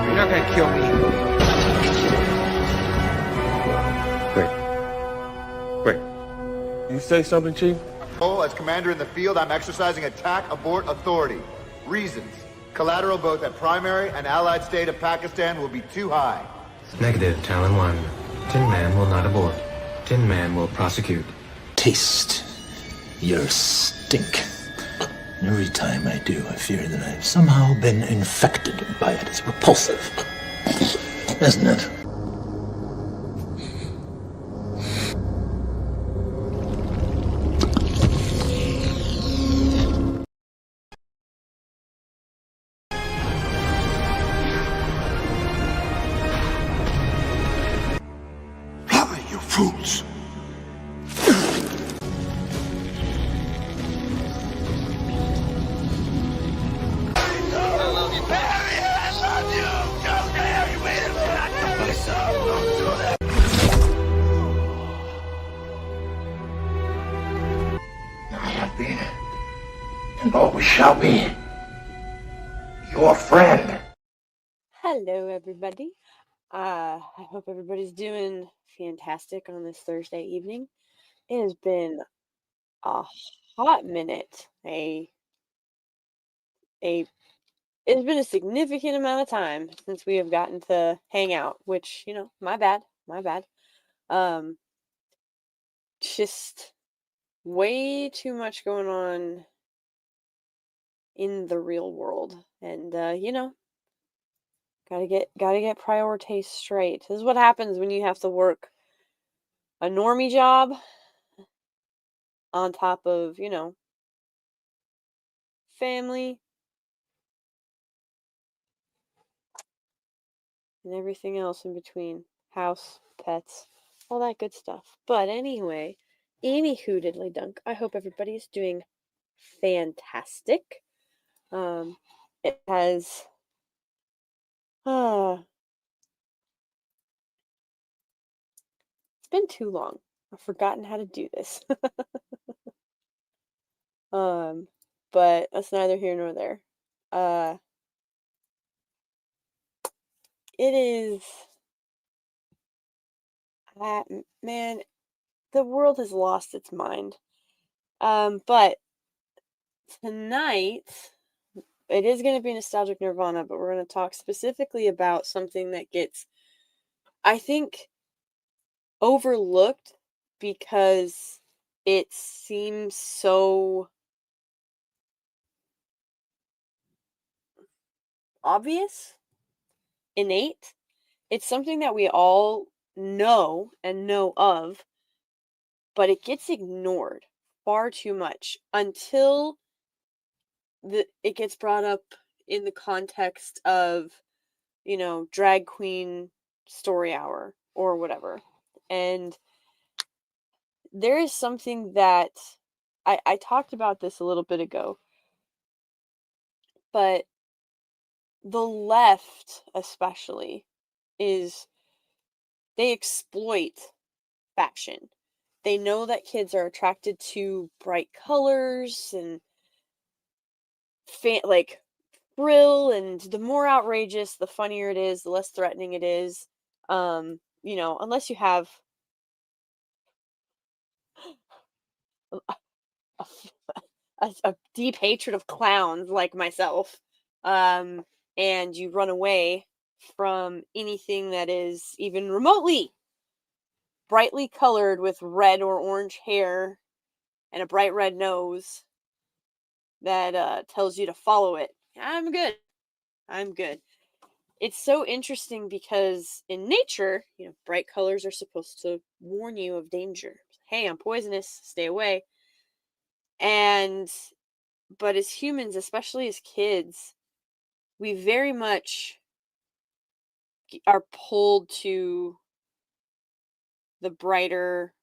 You're not gonna kill me. Wait. You say something, Chief? As commander in the field, I'm exercising attack abort authority. Reasons. Collateral both at primary and allied state of Pakistan will be too high. Negative, Talon 1. Tin Man will not abort. Tin Man will prosecute. Taste your stink. Every time I do, I fear that I've somehow been infected by it. It's repulsive, isn't it? Rally, you fools! I have been, and always shall be, your friend. Hello, everybody. I hope everybody's doing fantastic on this Thursday evening. It has been a hot minute. It's been a significant amount of time since we have gotten to hang out, which, my bad. Just way too much going on in the real world. And gotta get priorities straight. This is what happens when you have to work a normie job on top of, family and everything else in between. House, pets, all that good stuff. But anyway, anywho diddly dunk, I hope everybody's doing fantastic. It has it's been too long. I've forgotten how to do this. But that's neither here nor there. It is man, the world has lost its mind. But tonight it is going to be nostalgic Nirvana, but we're going to talk specifically about something that gets, I think, overlooked because it seems so obvious, innate. It's something that we all know and know of, but it gets ignored far too much until it gets brought up in the context of, drag queen story hour or whatever. And there is something that I talked about this a little bit ago, but the left especially they exploit fashion. They know that kids are attracted to bright colors and like frill, and the more outrageous, the funnier it is, the less threatening it is. Unless you have a deep hatred of clowns like myself, and you run away from anything that is even remotely brightly colored with red or orange hair and a bright red nose that tells you to follow it. I'm good. It's so interesting because in nature, bright colors are supposed to warn you of danger. Hey, I'm poisonous, stay away. But as humans, especially as kids, we very much are pulled to the brighter,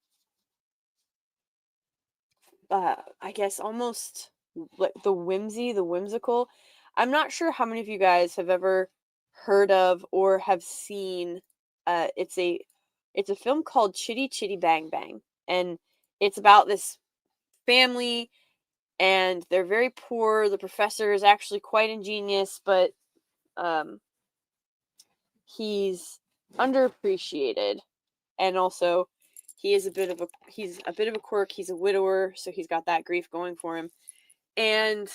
I guess almost like the whimsical. I'm not sure how many of you guys have ever heard of or have seen, it's a It's a film called Chitty Chitty Bang Bang, and it's about this family, and they're very poor. The professor is actually quite ingenious, but um, he's underappreciated, and also he's a bit of a quirk. He's a widower, so he's got that grief going for him, and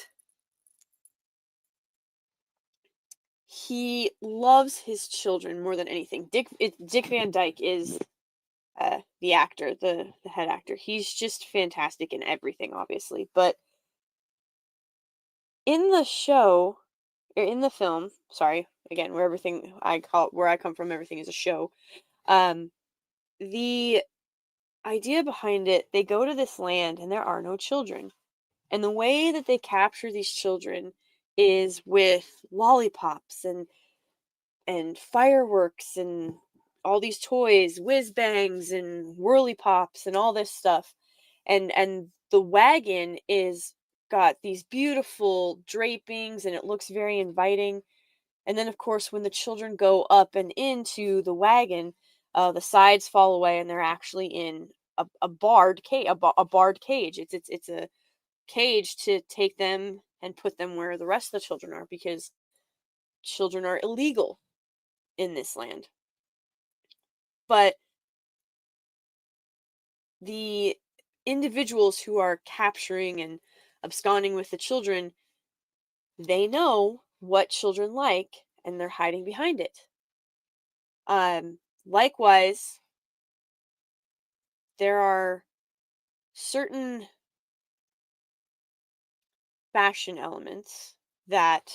he loves his children more than anything. Dick Van Dyke is the actor, the head actor. He's just fantastic in everything, obviously. But in the show, or in the film, sorry, again, where I come from, everything is a show. The idea behind it, they go to this land and there are no children. And the way that they capture these children is with lollipops and fireworks and all these toys, whiz bangs and whirly pops and all this stuff. And the wagon is got these beautiful drapings and it looks very inviting. And then of course when the children go up and into the wagon, the sides fall away and they're actually in a barred cage, a barred cage. It's a cage to take them and put them where the rest of the children are, because children are illegal in this land. But the individuals who are capturing and absconding with the children, they know what children like and they're hiding behind it. Likewise, there are certain fashion elements that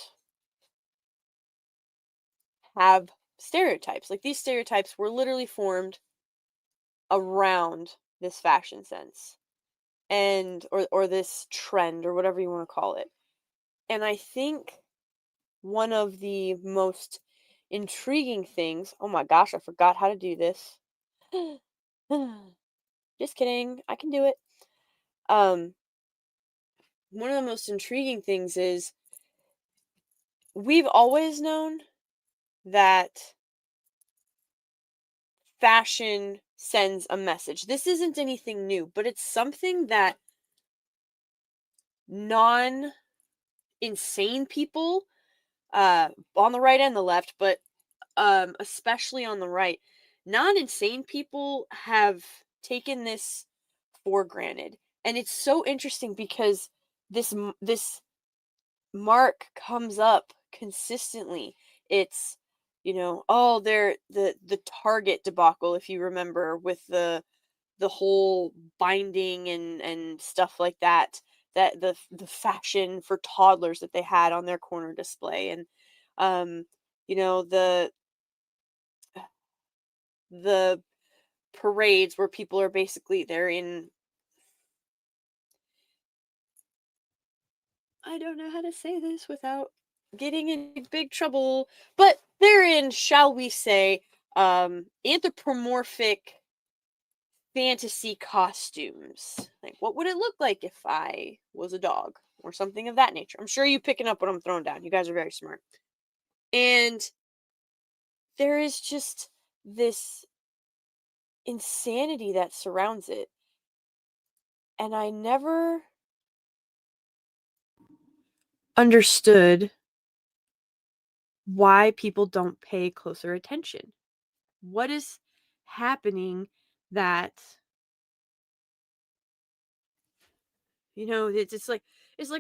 have stereotypes. Like these stereotypes were literally formed around this fashion sense and or this trend or whatever you want to call it. And I think one of the most intriguing things, oh my gosh, I forgot how to do this. Just kidding, I can do it. One of the most intriguing things is we've always known that fashion sends a message. This isn't anything new, but it's something that non insane people, on the right and the left, but especially on the right, non insane people have taken this for granted. And it's so interesting because this mark comes up consistently. It's, oh, they're the Target debacle, if you remember, with the whole binding and stuff like that, that the fashion for toddlers that they had on their corner display, and um the the parades where people are basically, they're in, I don't know how to say this without getting in big trouble, but they're in, shall we say, anthropomorphic fantasy costumes. Like, what would it look like if I was a dog or something of that nature? I'm sure you picking up what I'm throwing down. You guys are very smart. And there is just this insanity that surrounds it. And I never understood why people don't pay closer attention. What is happening that, it's like,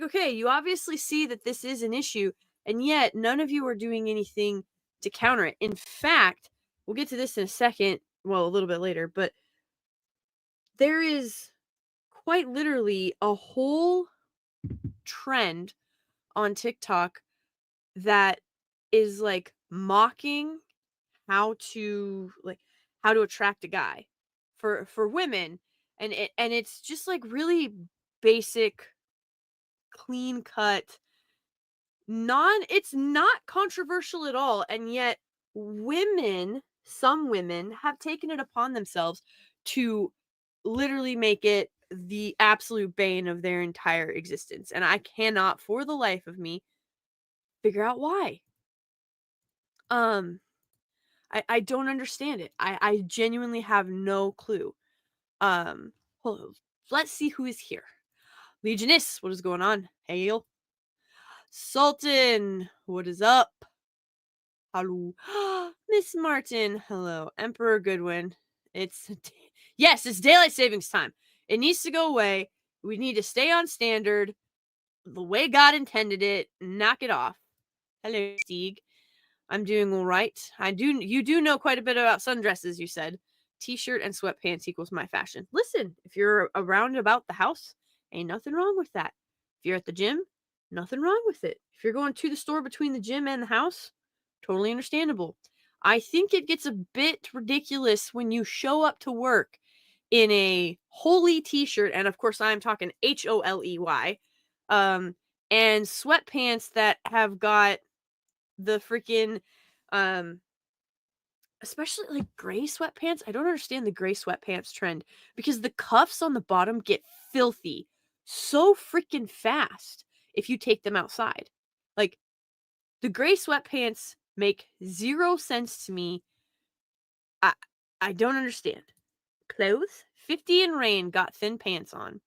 okay, you obviously see that this is an issue, and yet none of you are doing anything to counter it. In fact, we'll get to this in a second, well, a little bit later, but there is quite literally a whole trend on TikTok that is like mocking how to attract a guy for women, and it's just like really basic, clean cut, it's not controversial at all, and yet some women have taken it upon themselves to literally make it the absolute bane of their entire existence, and I cannot for the life of me figure out why. um I don't understand it. I genuinely have no clue. Hold on. Let's see who is here. Legionist, what is going on? Hail. Sultan, what is up? Hello. Miss Martin, hello. Emperor Goodwin. Yes, it's daylight savings time. It needs to go away. We need to stay on standard the way God intended it. Knock it off. Hello, Stieg. I'm doing all right. You do know quite a bit about sundresses, you said. T-shirt and sweatpants equals my fashion. Listen, if you're around about the house, ain't nothing wrong with that. If you're at the gym, nothing wrong with it. If you're going to the store between the gym and the house, totally understandable. I think it gets a bit ridiculous when you show up to work in a holey t-shirt, and of course I'm talking HOLEY, and sweatpants that have got the freaking especially like gray sweatpants. I don't understand the gray sweatpants trend because the cuffs on the bottom get filthy so freaking fast if you take them outside. Like, the gray sweatpants make 0 sense to me. I don't understand. Clothes? 50 in rain, got thin pants on.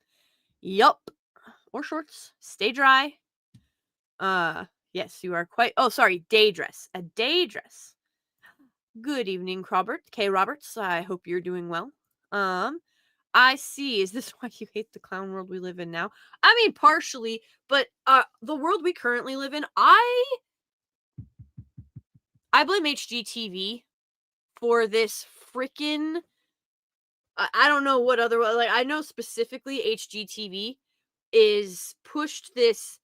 Yup. Or shorts. Stay dry. Yes, you are quite... Oh, sorry, day dress. A day dress. Good evening, Robert. K. Roberts. I hope you're doing well. I see. Is this why you hate the clown world we live in now? I mean, partially, but the world we currently live in, I blame HGTV for this freaking... I don't know what other... Like, I know specifically HGTV is pushed this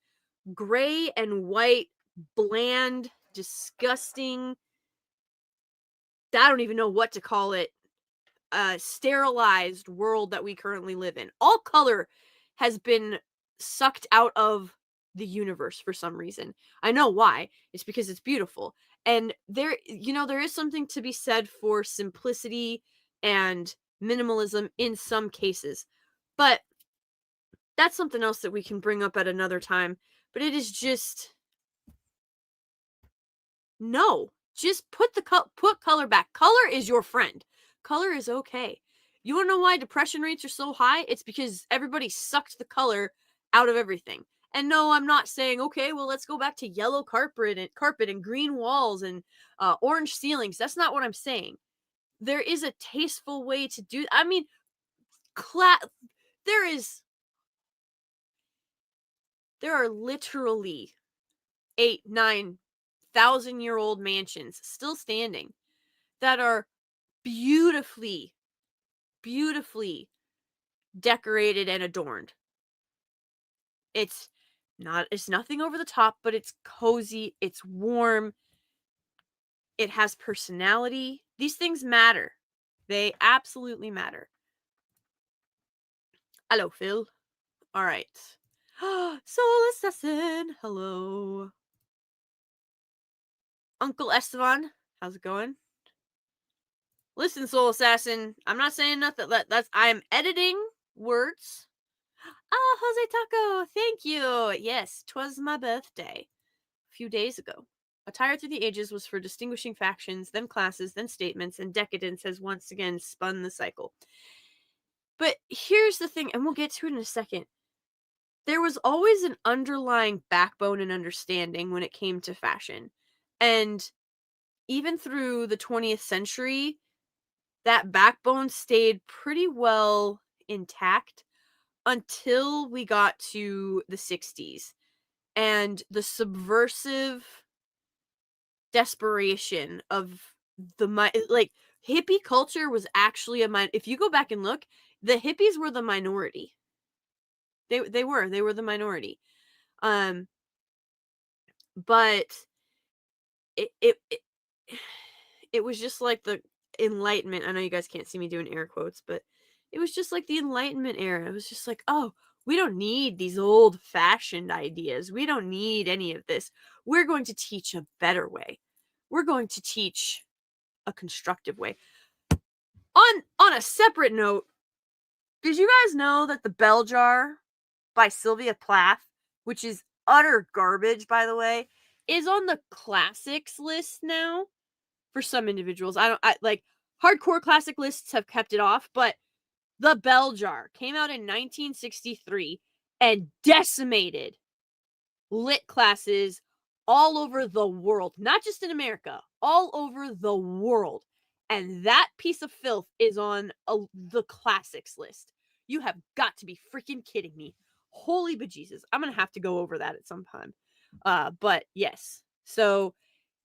gray and white, bland, disgusting... I don't even know what to call it. Sterilized world that we currently live in. All color has been sucked out of the universe for some reason. I know why. It's because it's beautiful. And there is something to be said for simplicity and minimalism in some cases. But that's something else that we can bring up at another time. But it is just... No. Just put color back. Color is your friend. Color is okay. You want to know why depression rates are so high? It's because everybody sucked the color out of everything. And no, I'm not saying, okay, well, let's go back to yellow carpet and green walls and orange ceilings. That's not what I'm saying. There is a tasteful way to do... I mean, there are literally 8,000-9,000-year-old mansions still standing that are beautifully decorated and adorned. It's nothing over the top, but it's cozy, it's warm, it has personality. These things matter. They absolutely matter. Hello, Phil. All right. Soul Assassin, hello. Uncle Esteban, how's it going? Listen, Soul Assassin, I'm not saying nothing. I'm editing words. Oh, Jose Taco, thank you. Yes, 'twas my birthday a few days ago. Attire Through the Ages was for distinguishing factions, then classes, then statements, and decadence has once again spun the cycle. But here's the thing, and we'll get to it in a second. There was always an underlying backbone and understanding when it came to fashion. And even through the 20th century, that backbone stayed pretty well intact until we got to the 60s. And the subversive desperation of like, hippie culture was actually if you go back and look, the hippies were the minority. They were the minority. But it was just like the Enlightenment. I know you guys can't see me doing air quotes, but it was just like the Enlightenment era. It was just like, oh, we don't need these old-fashioned ideas. We don't need any of this. We're going to teach a better way. We're going to teach a constructive way. On a separate note, did you guys know that The Bell Jar by Sylvia Plath, which is utter garbage, by the way, is on the classics list now? for some individuals. I like hardcore classic lists have kept it off, but The Bell Jar came out in 1963 and decimated lit classes all over the world, not just in America, all over the world. And that piece of filth is on the classics list. You have got to be freaking kidding me. Holy bejesus. I'm going to have to go over that at some time. But yes. So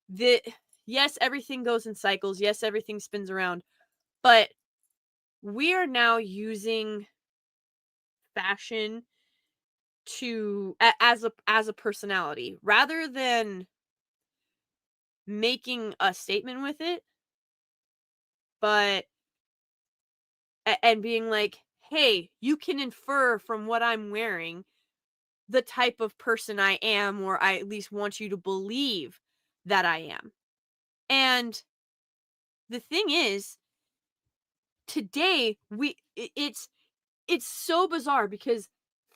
yes, everything goes in cycles. Yes, everything spins around. But we are now using fashion to as a personality rather than making a statement with it, but and being like, hey, you can infer from what I'm wearing the type of person I am, or I at least want you to believe that I am. And the thing is, today it's so bizarre because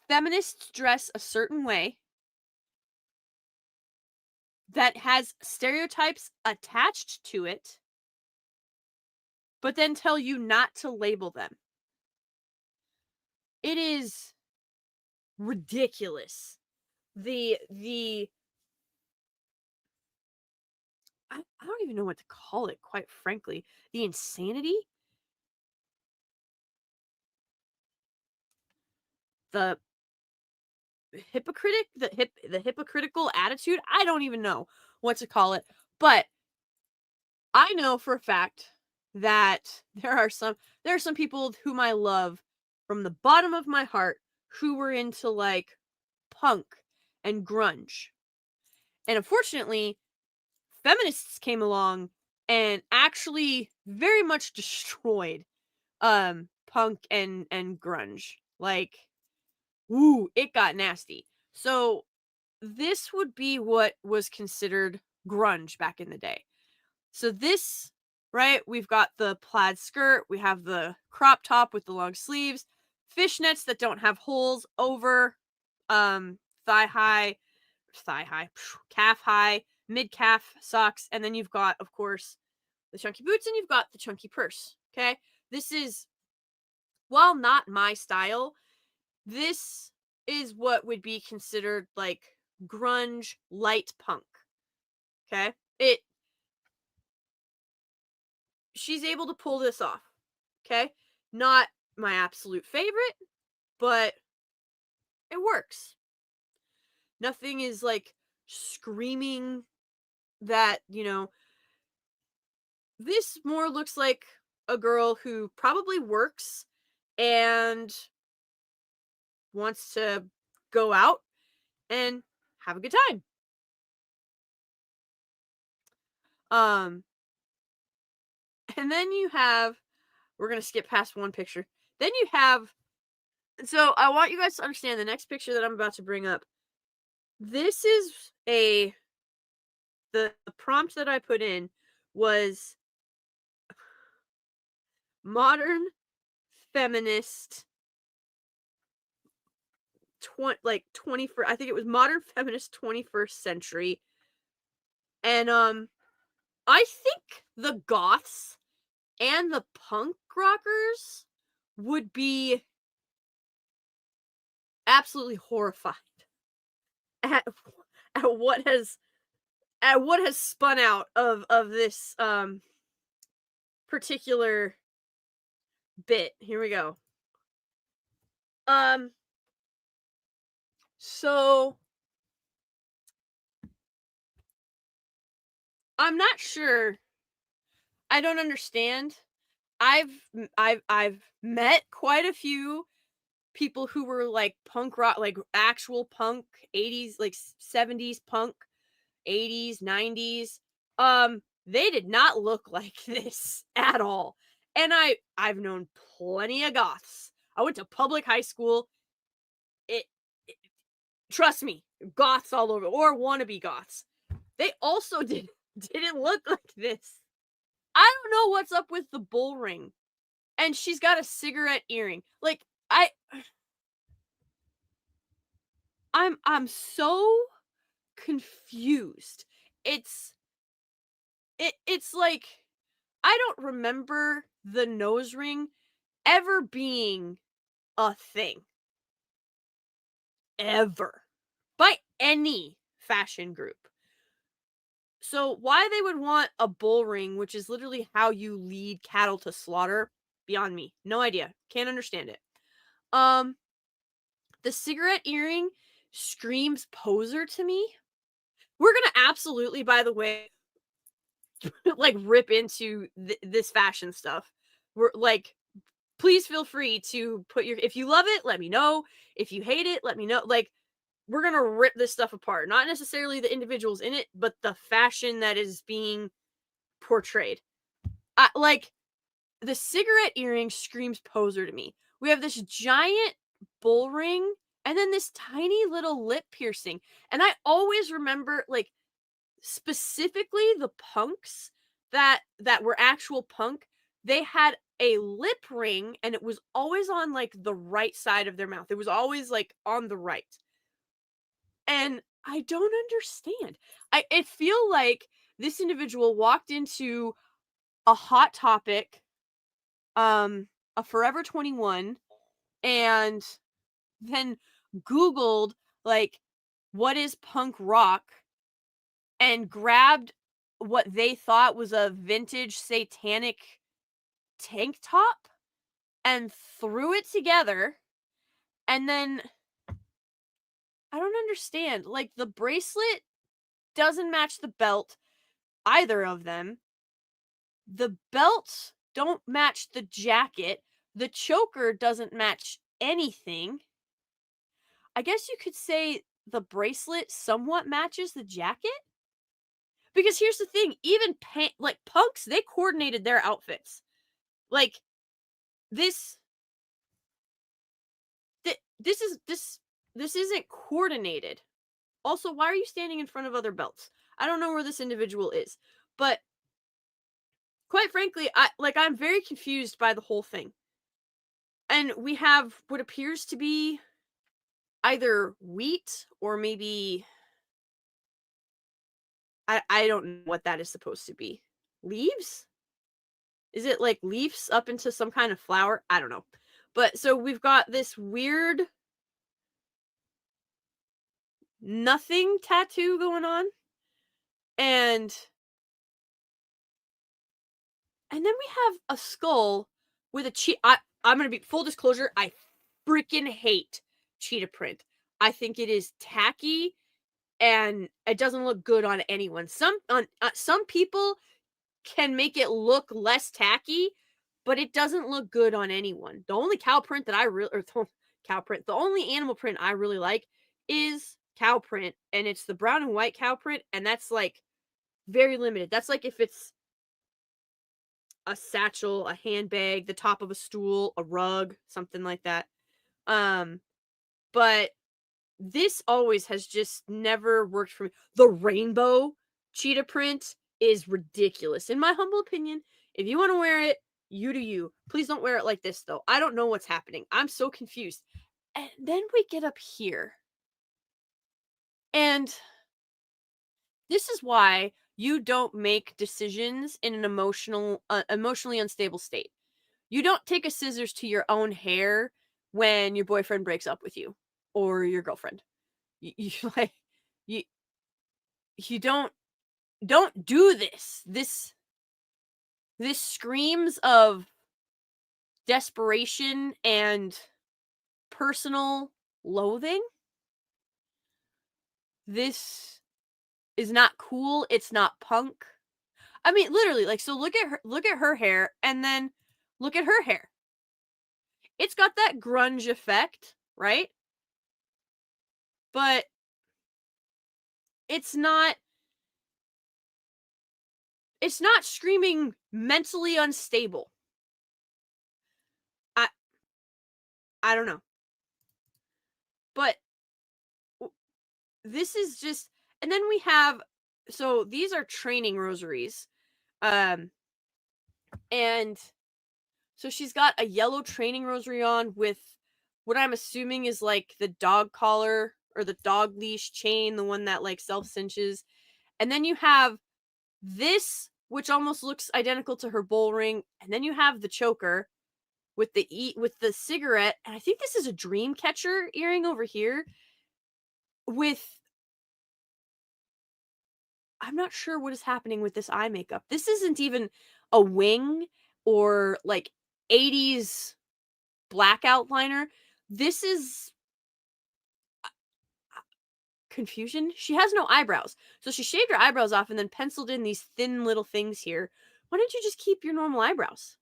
feminists dress a certain way that has stereotypes attached to it, but then tell you not to label them. It is ridiculous. The I don't even know what to call it, quite frankly. The insanity, the the hypocritical attitude. I don't even know what to call it, but I know for a fact that there are some people whom I love from the bottom of my heart who were into like punk and grunge. And unfortunately, feminists came along and actually very much destroyed punk and grunge. Like, ooh, it got nasty. So this would be what was considered grunge back in the day. So this, right, we've got the plaid skirt, we have the crop top with the long sleeves, fishnets that don't have holes over thigh high, calf high, mid calf socks, and then you've got, of course, the chunky boots and you've got the chunky purse. Okay, this is, while not my style, this is what would be considered like grunge light punk. Okay, she's able to pull this off. Okay, not my absolute favorite, but it works. Nothing is like screaming that, this more looks like a girl who probably works and wants to go out and have a good time. And then you have, we're going to skip past one picture. Then you have, so I want you guys to understand the next picture that I'm about to bring up. This is the prompt that I put in was modern feminist 21st, I think it was modern feminist 21st century. And I think the goths and the punk rockers would be absolutely horrified at what has spun out of this particular bit. Here we go. So I'm not sure. I don't understand. I've met quite a few people who were like punk rock, like actual punk, 80s, like 70s punk, 80s, 90s. They did not look like this at all. And I've known plenty of goths. I went to public high school. It trust me, goths all over, or wannabe goths. They also didn't look like this. I don't know what's up with the bull ring. And she's got a cigarette earring. Like, I'm so confused. It's it's like I don't remember the nose ring ever being a thing. Ever. By any fashion group. So why they would want a bull ring, which is literally how you lead cattle to slaughter, beyond me. No idea. Can't understand it. The cigarette earring screams poser to me. We're gonna absolutely, by the way, like rip into this fashion stuff. We're like, please feel free to put your, if you love it, let me know. If you hate it, let me know. Like, we're gonna rip this stuff apart. Not necessarily the individuals in it, but the fashion that is being portrayed. Like, the cigarette earring screams poser to me. We have this giant bull ring and then this tiny little lip piercing. And I always remember, like, specifically the punks that were actual punk, they had a lip ring and it was always on like the right side of their mouth. It was always like on the right. And I don't understand. I feel like this individual walked into a Hot Topic, a Forever 21, and then Googled like what is punk rock and grabbed what they thought was a vintage satanic tank top and threw it together. And then I don't understand. Like, the bracelet doesn't match the belt, either of them. The belts don't match the jacket. The choker doesn't match anything. I guess you could say the bracelet somewhat matches the jacket. Because here's the thing, even like punks, they coordinated their outfits. Like, this isn't coordinated. Also, why are you standing in front of other belts? I don't know where this individual is, but quite frankly, I'm very confused by the whole thing. And we have what appears to be either wheat or maybe I don't know what that is supposed to be. Leaves? Is it like leaves up into some kind of flower? I don't know. But so we've got this weird nothing tattoo going on. And then we have a skull with a cheetah. I'm going to be full disclosure. I freaking hate cheetah print. I think it is tacky and it doesn't look good on anyone. Some people can make it look less tacky, but it doesn't look good on anyone. The only cow print that I really, or cow print, the only animal print I really like is cow print, and it's the brown and white cow print, and that's like very limited. That's like if it's a satchel, a handbag, the top of a stool, a rug, something like that. But this always has just never worked for me. The rainbow cheetah print is ridiculous, in my humble opinion. If you want to wear it, you do you. Please don't wear it like this, though. I don't know what's happening. I'm so confused. And then we get up here. And this is why you don't make decisions in an emotionally unstable state. You don't take a scissors to your own hair when your boyfriend breaks up with you or your girlfriend. You don't do this. This screams of desperation and personal loathing. This is not cool. It's not punk. I mean, literally, like, so look at her hair and then look at her hair. It's got that grunge effect, right? But it's not screaming mentally unstable. I don't know. But this is just, and then we have, so these are training rosaries. And so she's got a yellow training rosary on with what I'm assuming is like the dog collar or the dog leash chain, the one that like self cinches. And then you have this which almost looks identical to her bull ring, and then you have the choker with the cigarette, and I think this is a dream catcher earring over here with, I'm not sure what is happening with this eye makeup. This isn't even a wing or like 80s black outliner. This is confusion. She has no eyebrows. So she shaved her eyebrows off and then penciled in these thin little things here. Why don't you just keep your normal eyebrows?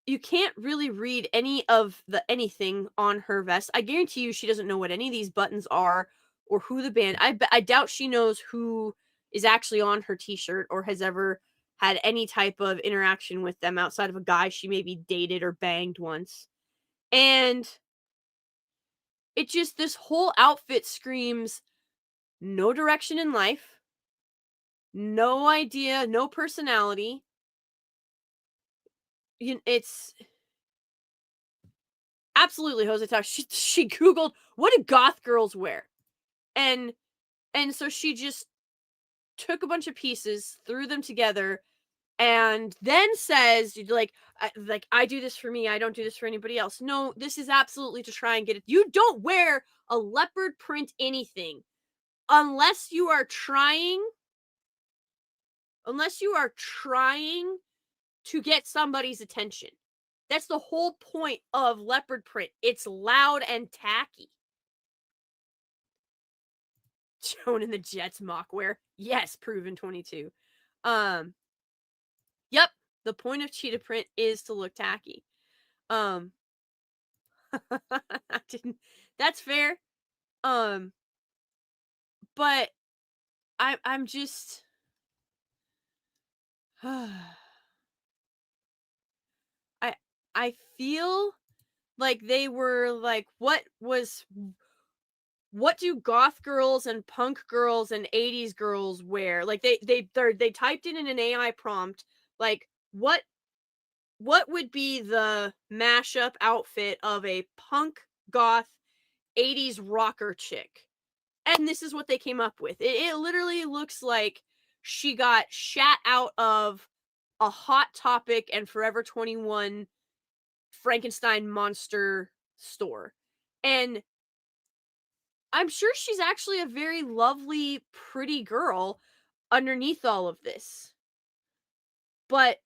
You can't really read any of the anything on her vest. I guarantee you she doesn't know what any of these buttons are or who the band. I doubt she knows who is actually on her t-shirt or has ever had any type of interaction with them outside of a guy she maybe dated or banged once. And it just, this whole outfit screams no direction in life, no idea, no personality. It's absolutely Jose Talk. She Googled, what do goth girls wear? And so she just took a bunch of pieces, threw them together, and then says, like, I do this for me, I don't do this for anybody else. No, this is absolutely to try and get it. You don't wear a leopard print anything unless you are trying to get somebody's attention. That's the whole point of leopard print. It's loud and tacky. Joan and the Jets mockwear. Yes, proven 22. Yep, the point of cheetah print is to look tacky. That's fair. But I'm just I feel like they were like, what do goth girls and punk girls and 80s girls wear? Like they typed in an AI prompt, like what would be the mashup outfit of a punk goth 80s rocker chick? And this is what they came up with. It literally looks like she got shat out of a Hot Topic and Forever 21 Frankenstein monster store. And I'm sure she's actually a very lovely, pretty girl underneath all of this. But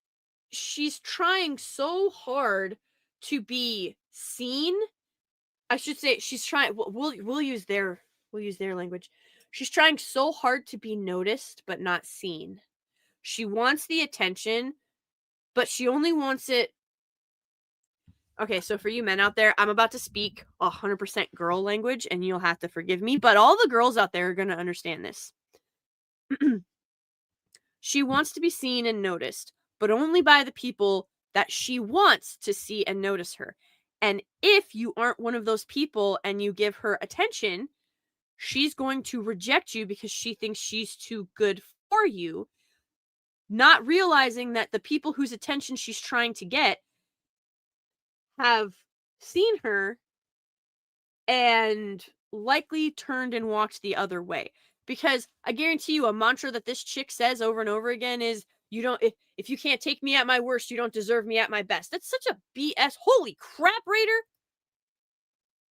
she's trying so hard to be seen. I should say she's trying, we'll use their language. She's trying so hard to be noticed but not seen. She wants the attention, but she only wants it. Okay, so for you men out there, I'm about to speak 100% girl language, and you'll have to forgive me, but all the girls out there are going to understand this. She wants to be seen and noticed, but only by the people that she wants to see and notice her. And if you aren't one of those people and you give her attention, she's going to reject you because she thinks she's too good for you, not realizing that the people whose attention she's trying to get have seen her and likely turned and walked the other way. Because I guarantee you, a mantra that this chick says over and over again is, you don't, if you can't take me at my worst, you don't deserve me at my best. That's such a BS. Holy crap,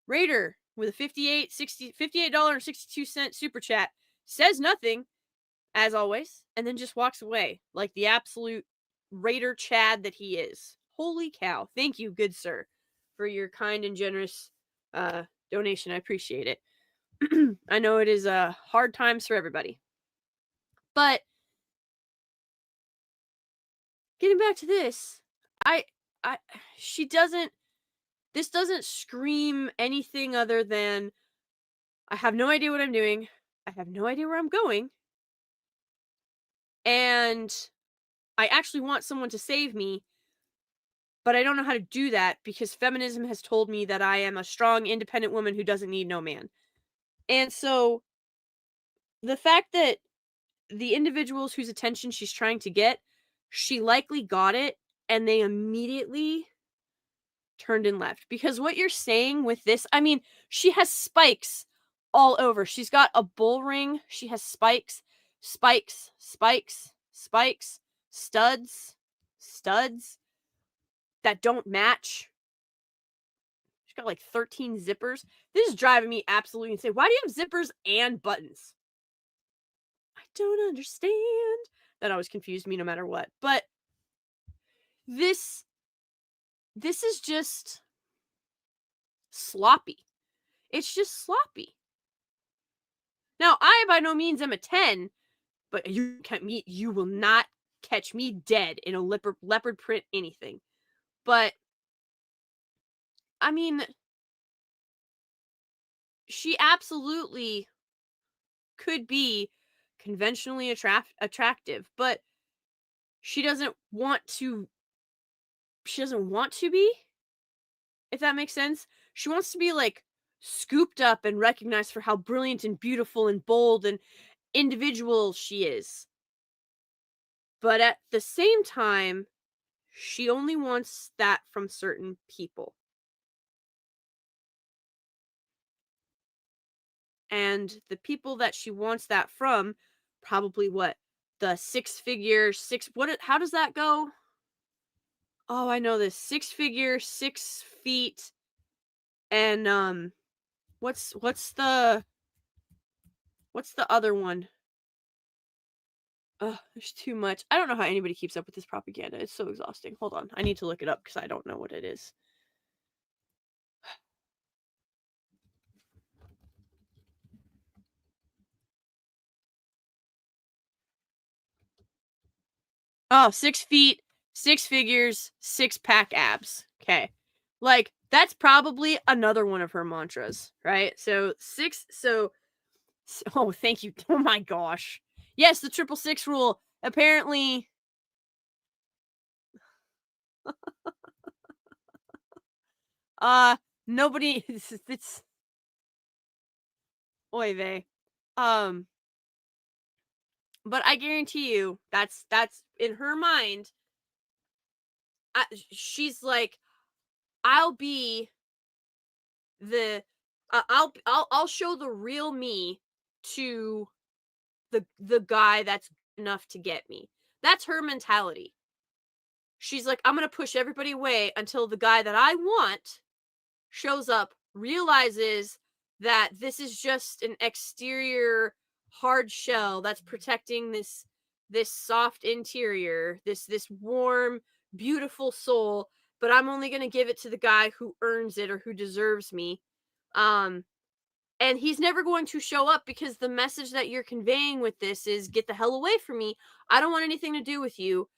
Raider with a $58.62 super chat says nothing, as always, and then just walks away like the absolute Raider Chad that he is. Holy cow. Thank you, good sir, for your kind and generous donation. I appreciate it. I know it is hard times for everybody. But getting back to this, this doesn't scream anything other than, I have no idea what I'm doing. I have no idea where I'm going. And I actually want someone to save me, but I don't know how to do that because feminism has told me that I am a strong, independent woman who doesn't need no man. And so the fact that the individuals whose attention she's trying to get, she likely got it, and they immediately turned and left. Because what you're saying with this, I mean, she has spikes all over. She's got a bull ring. She has spikes, spikes, studs that don't match. She's got like 13 zippers. This is driving me absolutely insane. Why do you have zippers and buttons? I don't understand. That always confused me no matter what. But this is just sloppy. It's just sloppy. Now, I by no means am a 10, but you will not catch me dead in a leopard print anything. But I mean, she absolutely could be conventionally attractive, but she doesn't want to be, if that makes sense. She wants to be like scooped up and recognized for how brilliant and beautiful and bold and individual she is. But at the same time, she only wants that from certain people. And the people that she wants that from, probably what? The how does that go? Oh, I know this. 6-figure, 6 feet, and what's the other one? Ugh, there's too much. I don't know how anybody keeps up with this propaganda. It's so exhausting. Hold on. I need to look it up because I don't know what it is. Oh, 6 feet, 6 figures, 6-pack abs. Okay. Like, that's probably another one of her mantras, right? So, oh, thank you. Oh my gosh. Yes, the 666 rule. Apparently, nobody, it's, oy vey. But I guarantee you, that's in her mind. She's like, I'll be the, I'll show the real me to the guy that's good enough to get me. That's her mentality. She's like, I'm gonna push everybody away until the guy that I want shows up, realizes that this is just an exterior hard shell that's protecting this soft interior, this warm, beautiful soul, but I'm only going to give it to the guy who earns it or who deserves me. And he's never going to show up because the message that you're conveying with this is, get the hell away from me. I don't want anything to do with you.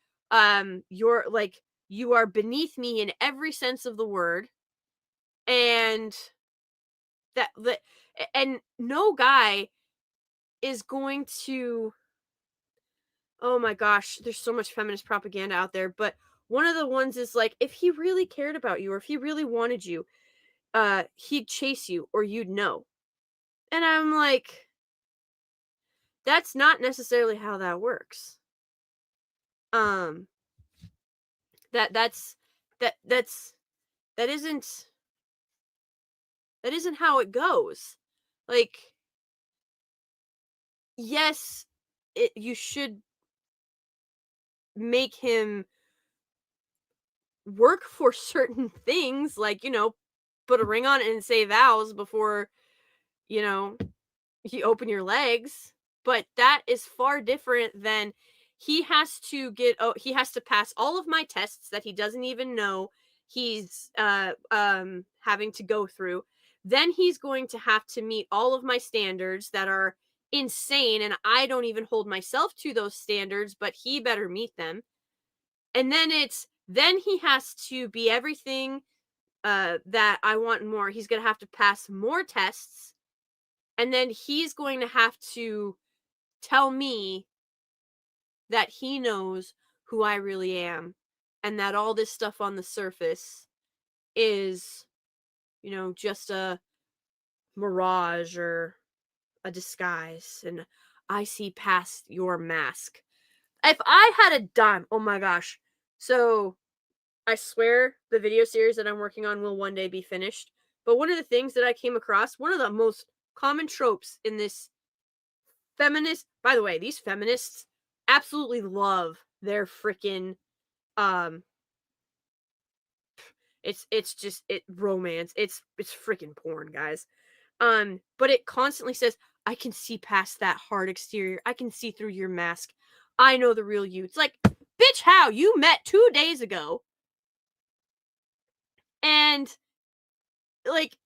You're like, you are beneath me in every sense of the word. And and no guy is going to, oh my gosh, there's so much feminist propaganda out there, but one of the ones is like, if he really cared about you or if he really wanted you, he'd chase you or you'd know. And I'm like, that's not necessarily how that works. That isn't how it goes. Like, yes, you should make him work for certain things, like, put a ring on it and say vows before, you open your legs. But that is far different than he has to pass all of my tests that he doesn't even know he's having to go through. Then he's going to have to meet all of my standards that are insane, and I don't even hold myself to those standards, but he better meet them. And then he has to be everything that I want and more. He's going to have to pass more tests, and then he's going to have to tell me that he knows who I really am, and that all this stuff on the surface is, just a mirage or a disguise, and I see past your mask. If I had a dime, oh my gosh. So I swear the video series that I'm working on will one day be finished. But one of the things that I came across, one of the most common tropes in this feminist, by the way, these feminists absolutely love their freaking it's just romance. It's freaking porn, guys. But it constantly says, I can see past that hard exterior. I can see through your mask. I know the real you. It's like, bitch, how? You met 2 days ago. And like,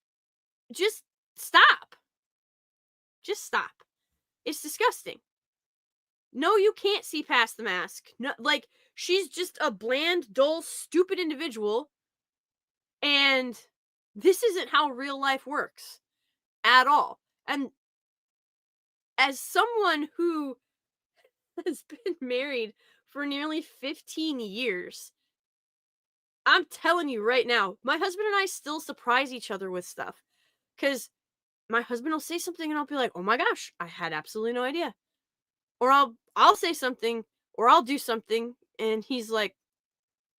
just stop. Just stop. It's disgusting. No, you can't see past the mask. No, like, she's just a bland, dull, stupid individual. And this isn't how real life works at all. And as someone who has been married for nearly 15 years, I'm telling you right now, my husband and I still surprise each other with stuff. Because my husband will say something and I'll be like, oh my gosh, I had absolutely no idea. Or I'll say something or I'll do something and he's like,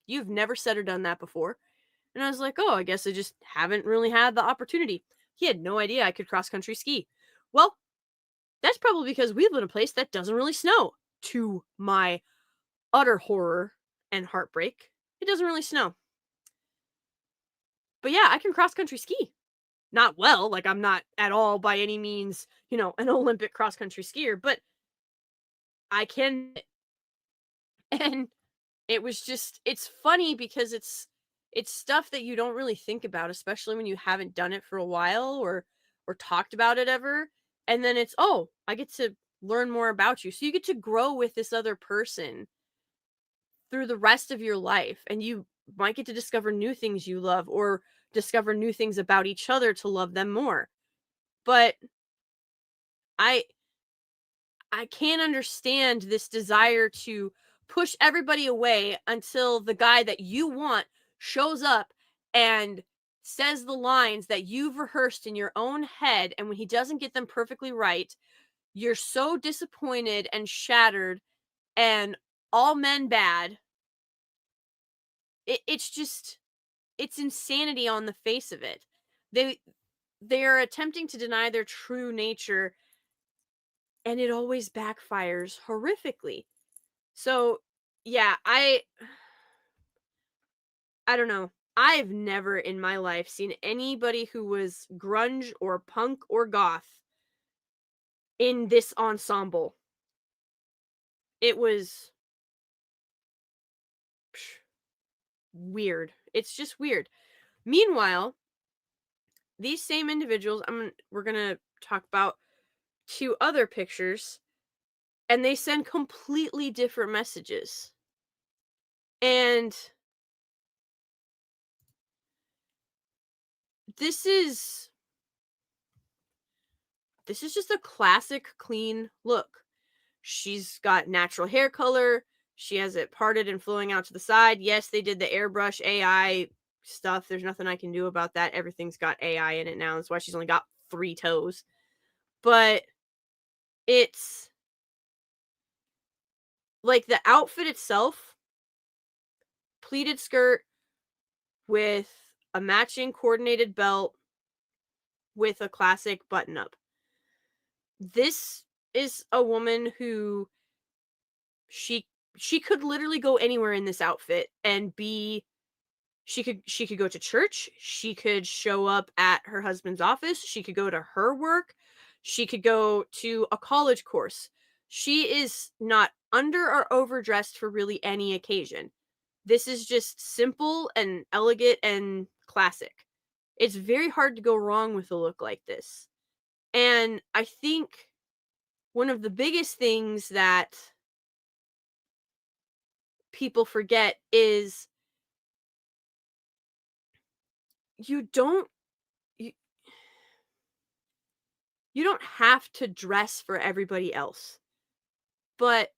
you've never said or done that before. And I was like, oh, I guess I just haven't really had the opportunity. He had no idea I could cross country ski. Well, that's probably because we live in a place that doesn't really snow. To my utter horror and heartbreak, it doesn't really snow. But yeah, I can cross country ski. Not well, like I'm not at all by any means, an Olympic cross country skier, but I can. And it was just, it's funny because it's stuff that you don't really think about, especially when you haven't done it for a while or talked about it ever. And then it's, oh, I get to learn more about you. So you get to grow with this other person through the rest of your life, and you might get to discover new things you love or discover new things about each other to love them more. But I can't understand this desire to push everybody away until the guy that you want shows up and says the lines that you've rehearsed in your own head, and when he doesn't get them perfectly right, you're so disappointed and shattered and all men bad. It's just, it's insanity on the face of it. They are attempting to deny their true nature, and it always backfires horrifically. So, yeah, I don't know. I've never in my life seen anybody who was grunge or punk or goth in this ensemble. It was weird. It's just weird. Meanwhile, these same individuals, we're going to talk about 2 other pictures, and they send completely different messages. And this is just a classic clean look. She's got natural hair color. She has it parted and flowing out to the side. Yes, they did the airbrush AI stuff. There's nothing I can do about that. Everything's got AI in it now. That's why she's only got 3 toes. But it's like the outfit itself, pleated skirt with a matching coordinated belt with a classic button up. This is a woman who she could literally go anywhere in this outfit and be, she could go to church, she could show up at her husband's office, she could go to her work, she could go to a college course. She is not under or overdressed for really any occasion. This is just simple and elegant and classic. It's very hard to go wrong with a look like this. And I think one of the biggest things that people forget is you don't have to dress for everybody else, but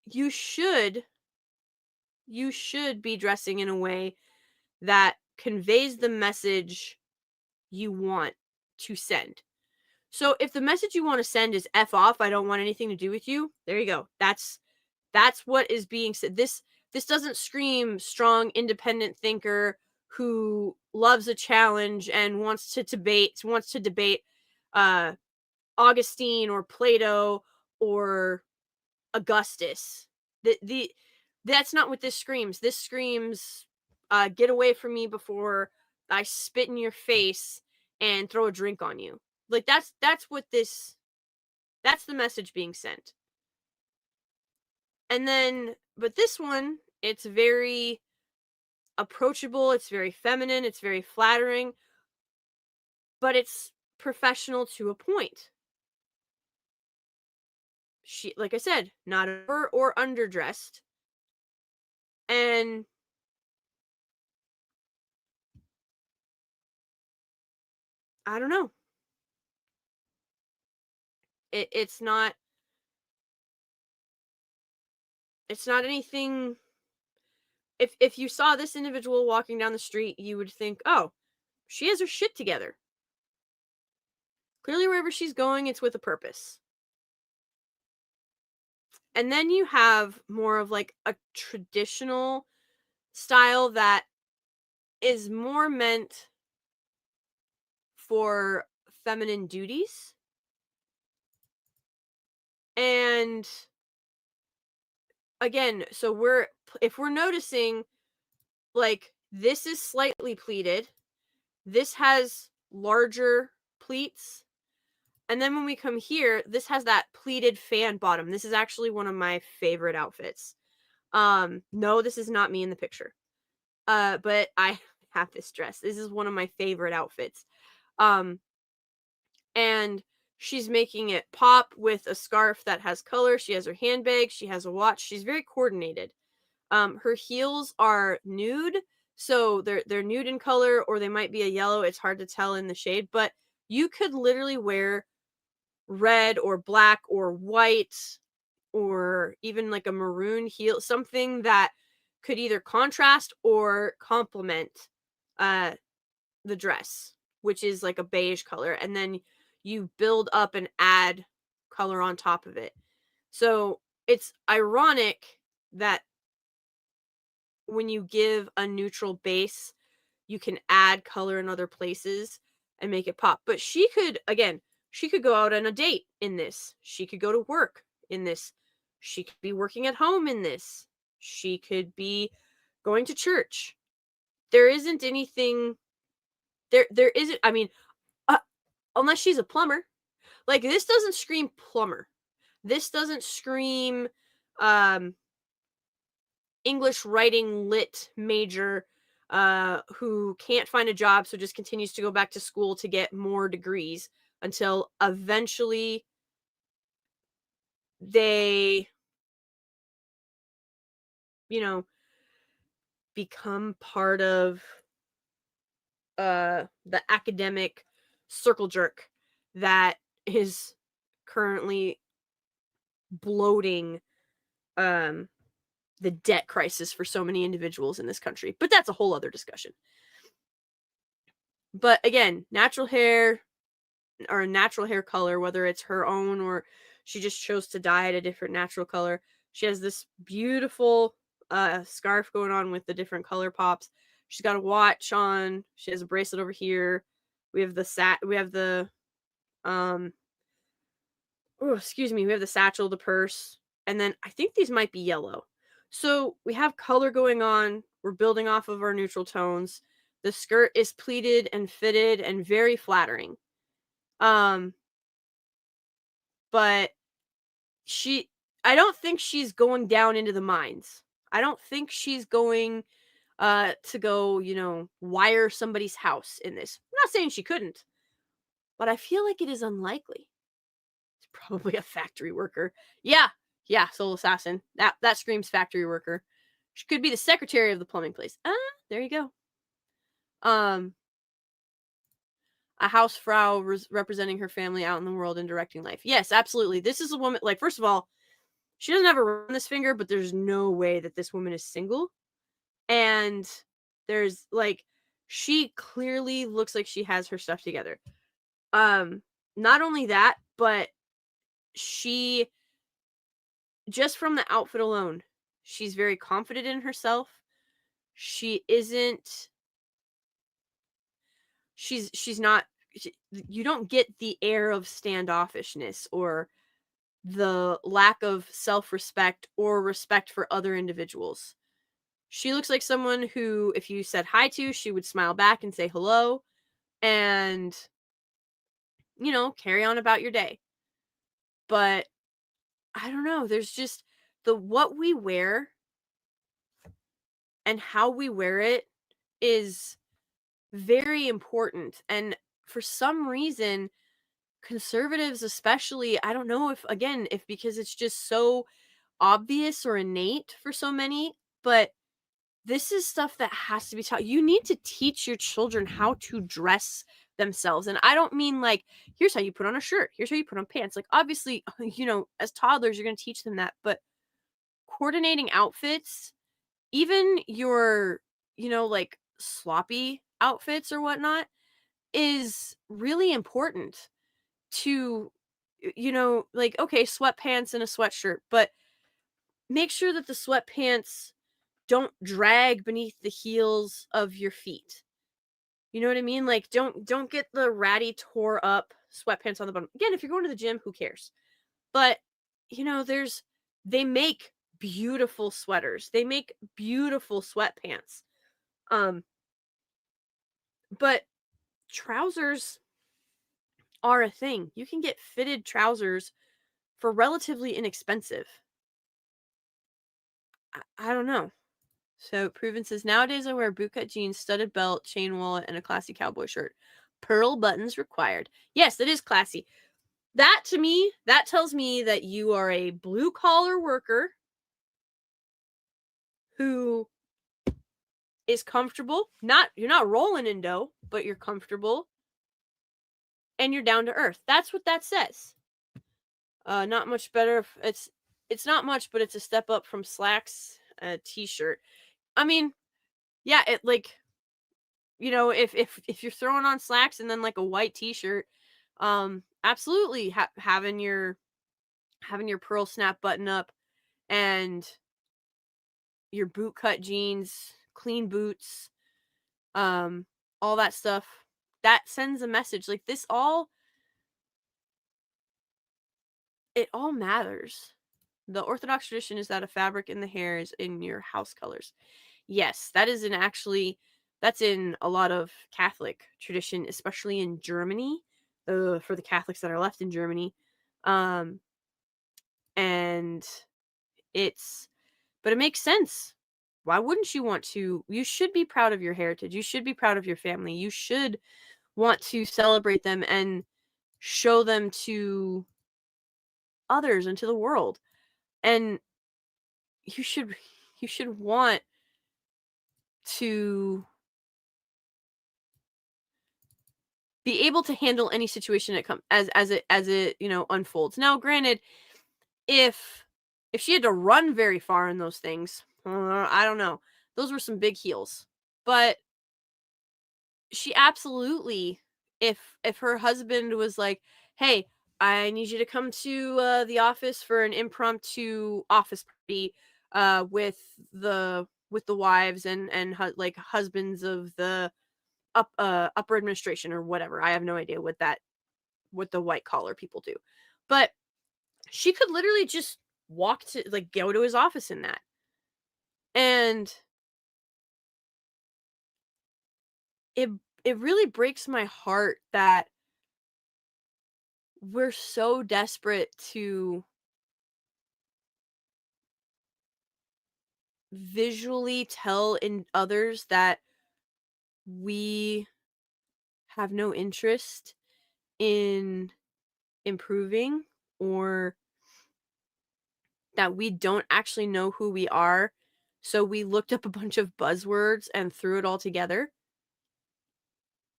you should be dressing in a way that conveys the message you want to send. So if the message you want to send is F off, I don't want anything to do with you, there you go. That's what is being said. This doesn't scream strong, independent thinker who loves a challenge and wants to debate Augustine or Plato or Augustus. That's not what this screams. This screams, get away from me before I spit in your face and throw a drink on you. Like that's the message being sent. And then, but this one, it's very approachable, it's very feminine, it's very flattering, but it's professional to a point. She, like I said, not over or underdressed. And I don't know. It's not anything. If you saw this individual walking down the street, you would think, oh, she has her shit together. Clearly, wherever she's going, it's with a purpose. And then you have more of like a traditional style that is more meant for feminine duties. And again, so if we're noticing, like, this is slightly pleated, this has larger pleats, and then when we come here, this has that pleated fan bottom. This is actually one of my favorite outfits. No, this is not me in the picture. But I have this dress. This is one of my favorite outfits. And she's making it pop with a scarf that has color. She has her handbag, she has a watch. She's very coordinated. Her heels are nude, so they're nude in color, or they might be a yellow. It's hard to tell in the shade, but you could literally wear red or black or white or even like a maroon heel, something that could either contrast or complement the dress, which is like a beige color, and then you build up and add color on top of it. So it's ironic that when you give a neutral base, you can add color in other places and make it pop. But she could go out on a date in this. She could go to work in this. She could be working at home in this. She could be going to church. There isn't anything there isn't, I mean, unless she's a plumber. Like, this doesn't scream plumber. This doesn't scream English writing lit major who can't find a job, so just continues to go back to school to get more degrees until eventually they, become part of the academic circle jerk that is currently bloating the debt crisis for so many individuals in this country. But that's a whole other discussion. But again, natural hair or a natural hair color, whether it's her own or she just chose to dye it a different natural color. She has this beautiful scarf going on with the different color pops. She's got a watch on. She has a bracelet over here. We have the we have the satchel, the purse, and then I think these might be yellow. So we have color going on. We're building off of our neutral tones. The skirt is pleated and fitted and very flattering. But I don't think she's going down into the mines. I don't think she's going to go, wire somebody's house in this. I'm not saying she couldn't, but I feel like it is unlikely. It's probably a factory worker. Yeah, soul assassin. That screams factory worker. She could be the secretary of the plumbing place. There you go. A housefrau representing her family out in the world and directing life. Yes, absolutely. This is a woman, like, first of all, she doesn't have a ring on this finger, but there's no way that this woman is single. And there's, like, she clearly looks like she has her stuff together. Not only that, but she, just from the outfit alone, she's very confident in herself. She isn't, she's not, you don't get the air of standoffishness or the lack of self-respect or respect for other individuals. She looks like someone who, if you said hi to, she would smile back and say hello and, carry on about your day. But I don't know, there's just what we wear and how we wear it is very important. And for some reason, conservatives especially, I don't know if because it's just so obvious or innate for so many, but this is stuff that has to be taught. You need to teach your children how to dress themselves. And I don't mean like, here's how you put on a shirt, here's how you put on pants. Like, obviously, as toddlers, you're going to teach them that. But coordinating outfits, even your, like sloppy outfits or whatnot, is really important to, like, okay, sweatpants and a sweatshirt, but make sure that the sweatpants don't drag beneath the heels of your feet. You know what I mean? Like, don't get the ratty, tore up sweatpants on the bottom. Again, if you're going to the gym, who cares? But they make beautiful sweaters. They make beautiful sweatpants. But trousers are a thing. You can get fitted trousers for relatively inexpensive. I don't know. So Proven says, nowadays I wear bootcut jeans, studded belt, chain wallet, and a classy cowboy shirt. Pearl buttons required. Yes, that is classy. That, to me, that tells me that you are a blue collar worker who is comfortable. You're not rolling in dough, but you're comfortable and you're down to earth. That's what that says. Not much better. It's not much, but it's a step up from slacks, a t-shirt. I mean, yeah, it like, if you're throwing on slacks and then like a white t-shirt, absolutely having your pearl snap button up and your boot cut jeans, clean boots, all that stuff, that sends a message. Like, it all matters. The Orthodox tradition is that a fabric in the hair is in your house colors. Yes, that's in a lot of Catholic tradition, especially in Germany, for the Catholics that are left in Germany. And but it makes sense. Why wouldn't you want to? You should be proud of your heritage. You should be proud of your family. You should want to celebrate them and show them to others and to the world. And you should want to be able to handle any situation that comes as it unfolds. Now, granted, if she had to run very far in those things, I don't know. Those were some big heels. But she absolutely, if her husband was like, "Hey, I need you to come to the office for an impromptu office party with the wives and like husbands of the upper administration or whatever." I have no idea what the white collar people do. But she could literally just go to his office in that. And it really breaks my heart that we're so desperate to visually tell in others that we have no interest in improving, or that we don't actually know who we are. So we looked up a bunch of buzzwords and threw it all together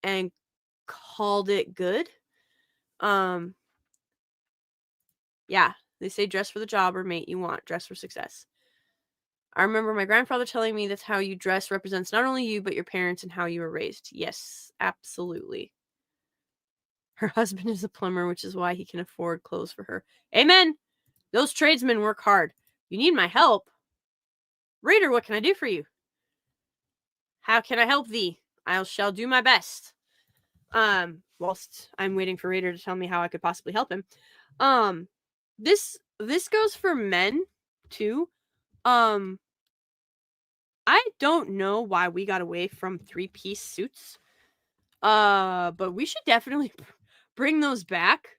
and called it good. Yeah, they say dress for the job or mate you want, dress for success. I remember my grandfather telling me that's how you dress represents not only you, but your parents and how you were raised. Yes, absolutely. Her husband is a plumber, which is why he can afford clothes for her. Amen. Those tradesmen work hard. You need my help? Reader, what can I do for you? How can I help thee? I shall do my best. Whilst I'm waiting for Raider to tell me how I could possibly help him. this goes for men too. I don't know why we got away from 3-piece suits. But we should definitely bring those back.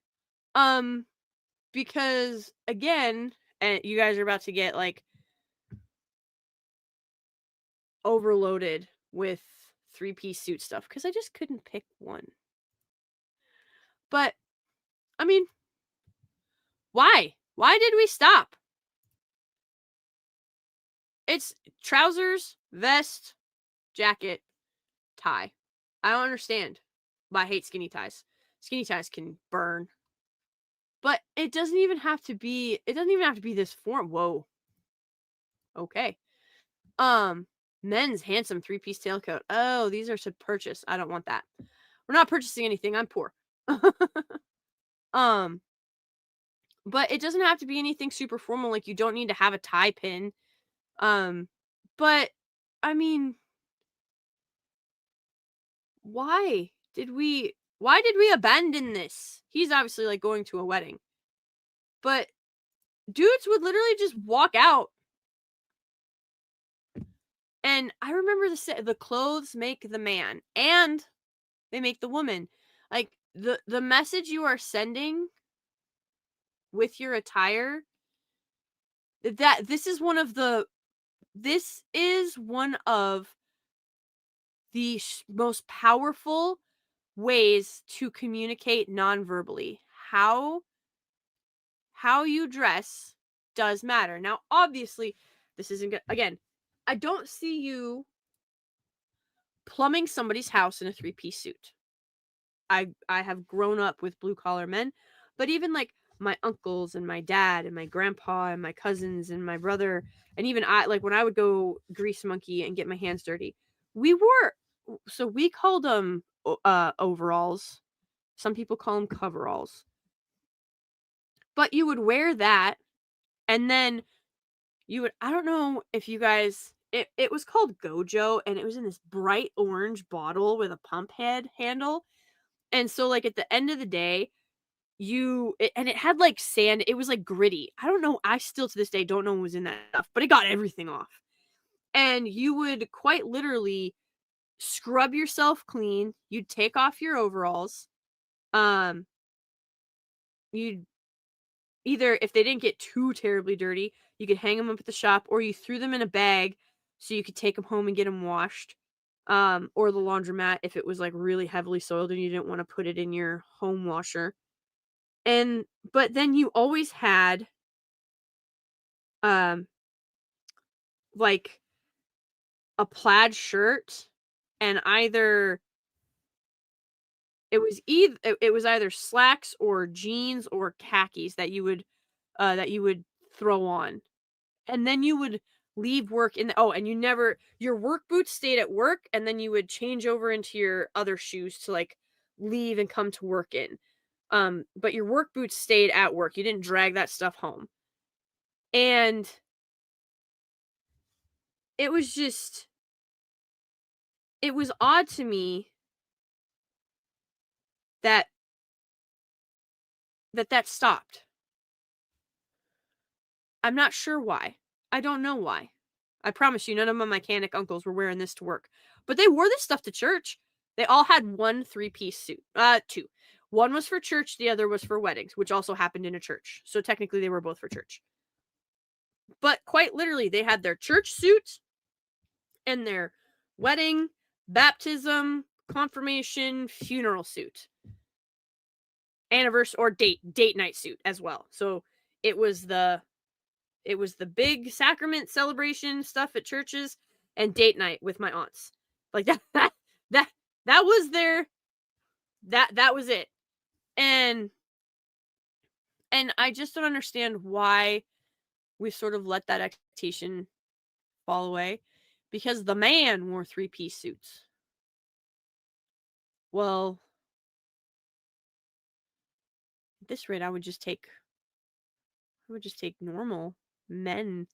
Because again, and you guys are about to get like overloaded with 3-piece suit stuff because I just couldn't pick one. But I mean, why? Why did we stop? It's trousers, vest, jacket, tie. I don't understand. But I hate skinny ties. Skinny ties can burn. But it doesn't even have to be this form. Whoa. Okay. Men's handsome 3-piece tailcoat. Oh, these are to purchase. I don't want that. We're not purchasing anything. I'm poor. But it doesn't have to be anything super formal. Like, you don't need to have a tie pin. But I mean, why did we abandon this? He's obviously like going to a wedding. But dudes would literally just walk out. And I remember the clothes make the man and they make the woman. Like the message you are sending with your attire, that this is one of the most powerful ways to communicate non-verbally. How you dress does matter. Now, obviously, this isn't good. Again, I don't see you plumbing somebody's house in a 3-piece suit. I have grown up with blue-collar men, but even like my uncles and my dad and my grandpa and my cousins and my brother, and even I, like when I would go grease monkey and get my hands dirty, we called them overalls. Some people call them coveralls. But you would wear that, and then I don't know if you guys, it was called Gojo, and it was in this bright orange bottle with a pump head handle. And so, like, at the end of the day, and it had, like, sand. It was, like, gritty. I don't know. I still, to this day, don't know what was in that stuff, but it got everything off. And you would quite literally scrub yourself clean. You'd take off your overalls. You'd either, if they didn't get too terribly dirty, you could hang them up at the shop, or you threw them in a bag so you could take them home and get them washed. Or the laundromat if it was like really heavily soiled and you didn't want to put it in your home washer. But then you always had like a plaid shirt, and either it was either slacks or jeans or khakis that you would throw on. And then you would leave work and your work boots stayed at work, and then you would change over into your other shoes to like leave and come to work in. But your work boots stayed at work. You didn't drag that stuff home. And it was odd to me that stopped. I'm not sure why. I don't know why. I promise you, none of my mechanic uncles were wearing this to work. But they wore this stuff to church. They all had one 3-piece suit. Two. One was for church, the other was for weddings, which also happened in a church. So technically they were both for church. But quite literally, they had their church suit and their wedding, baptism, confirmation, funeral suit. Anniversary or date night suit as well. So it was the big sacrament celebration stuff at churches and date night with my aunts. Like that was that was it. And I just don't understand why we sort of let that expectation fall away, because the man wore 3-piece suits. Well, at this rate, I would just take normal men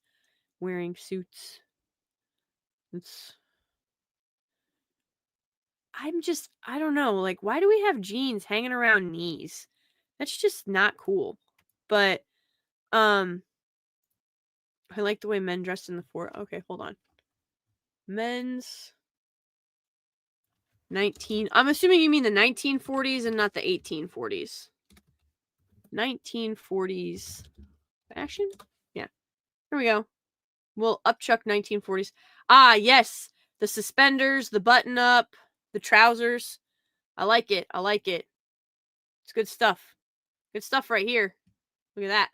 wearing suits. I don't know, like, why do we have jeans hanging around knees? That's just not cool. But I like the way men dressed in the fort. Okay, hold on. Men's 19. I'm assuming you mean the 1940s and not the 1840s. 1940s fashion? Yeah. Here we go. We'll upchuck 1940s. Ah, yes. The suspenders, the button up, the trousers. I like it. I like it. It's good stuff. Good stuff right here. Look at that.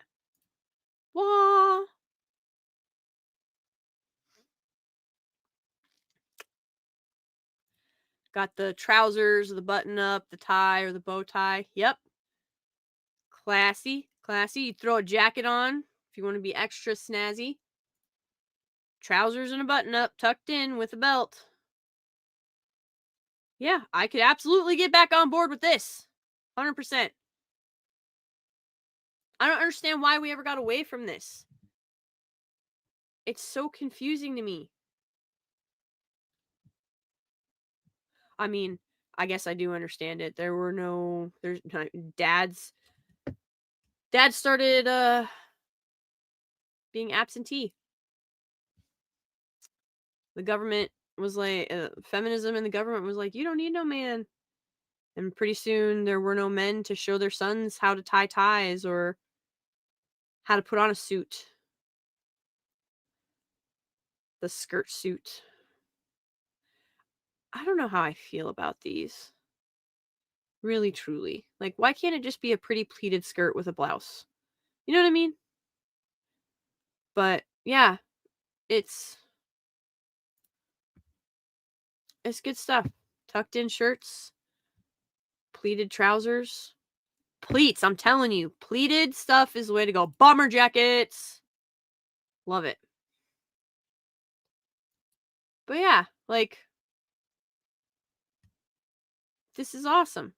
Wah. Got the trousers, the button up, the tie or the bow tie. Yep. Classy. Classy. You throw a jacket on if you want to be extra snazzy. Trousers and a button up tucked in with a belt. Yeah, I could absolutely get back on board with this. 100%. I don't understand why we ever got away from this. It's so confusing to me. I mean, I guess I do understand it. Dad started being absentee. The government was like, feminism in the government was like, you don't need no man. And pretty soon there were no men to show their sons how to tie ties or how to put on a suit. The skirt suit. I don't know how I feel about these. Really, truly. Like, why can't it just be a pretty pleated skirt with a blouse? You know what I mean? But, yeah. It's good stuff. Tucked in shirts. Pleated trousers. Pleats, I'm telling you. Pleated stuff is the way to go. Bomber jackets. Love it. But yeah, like, this is awesome.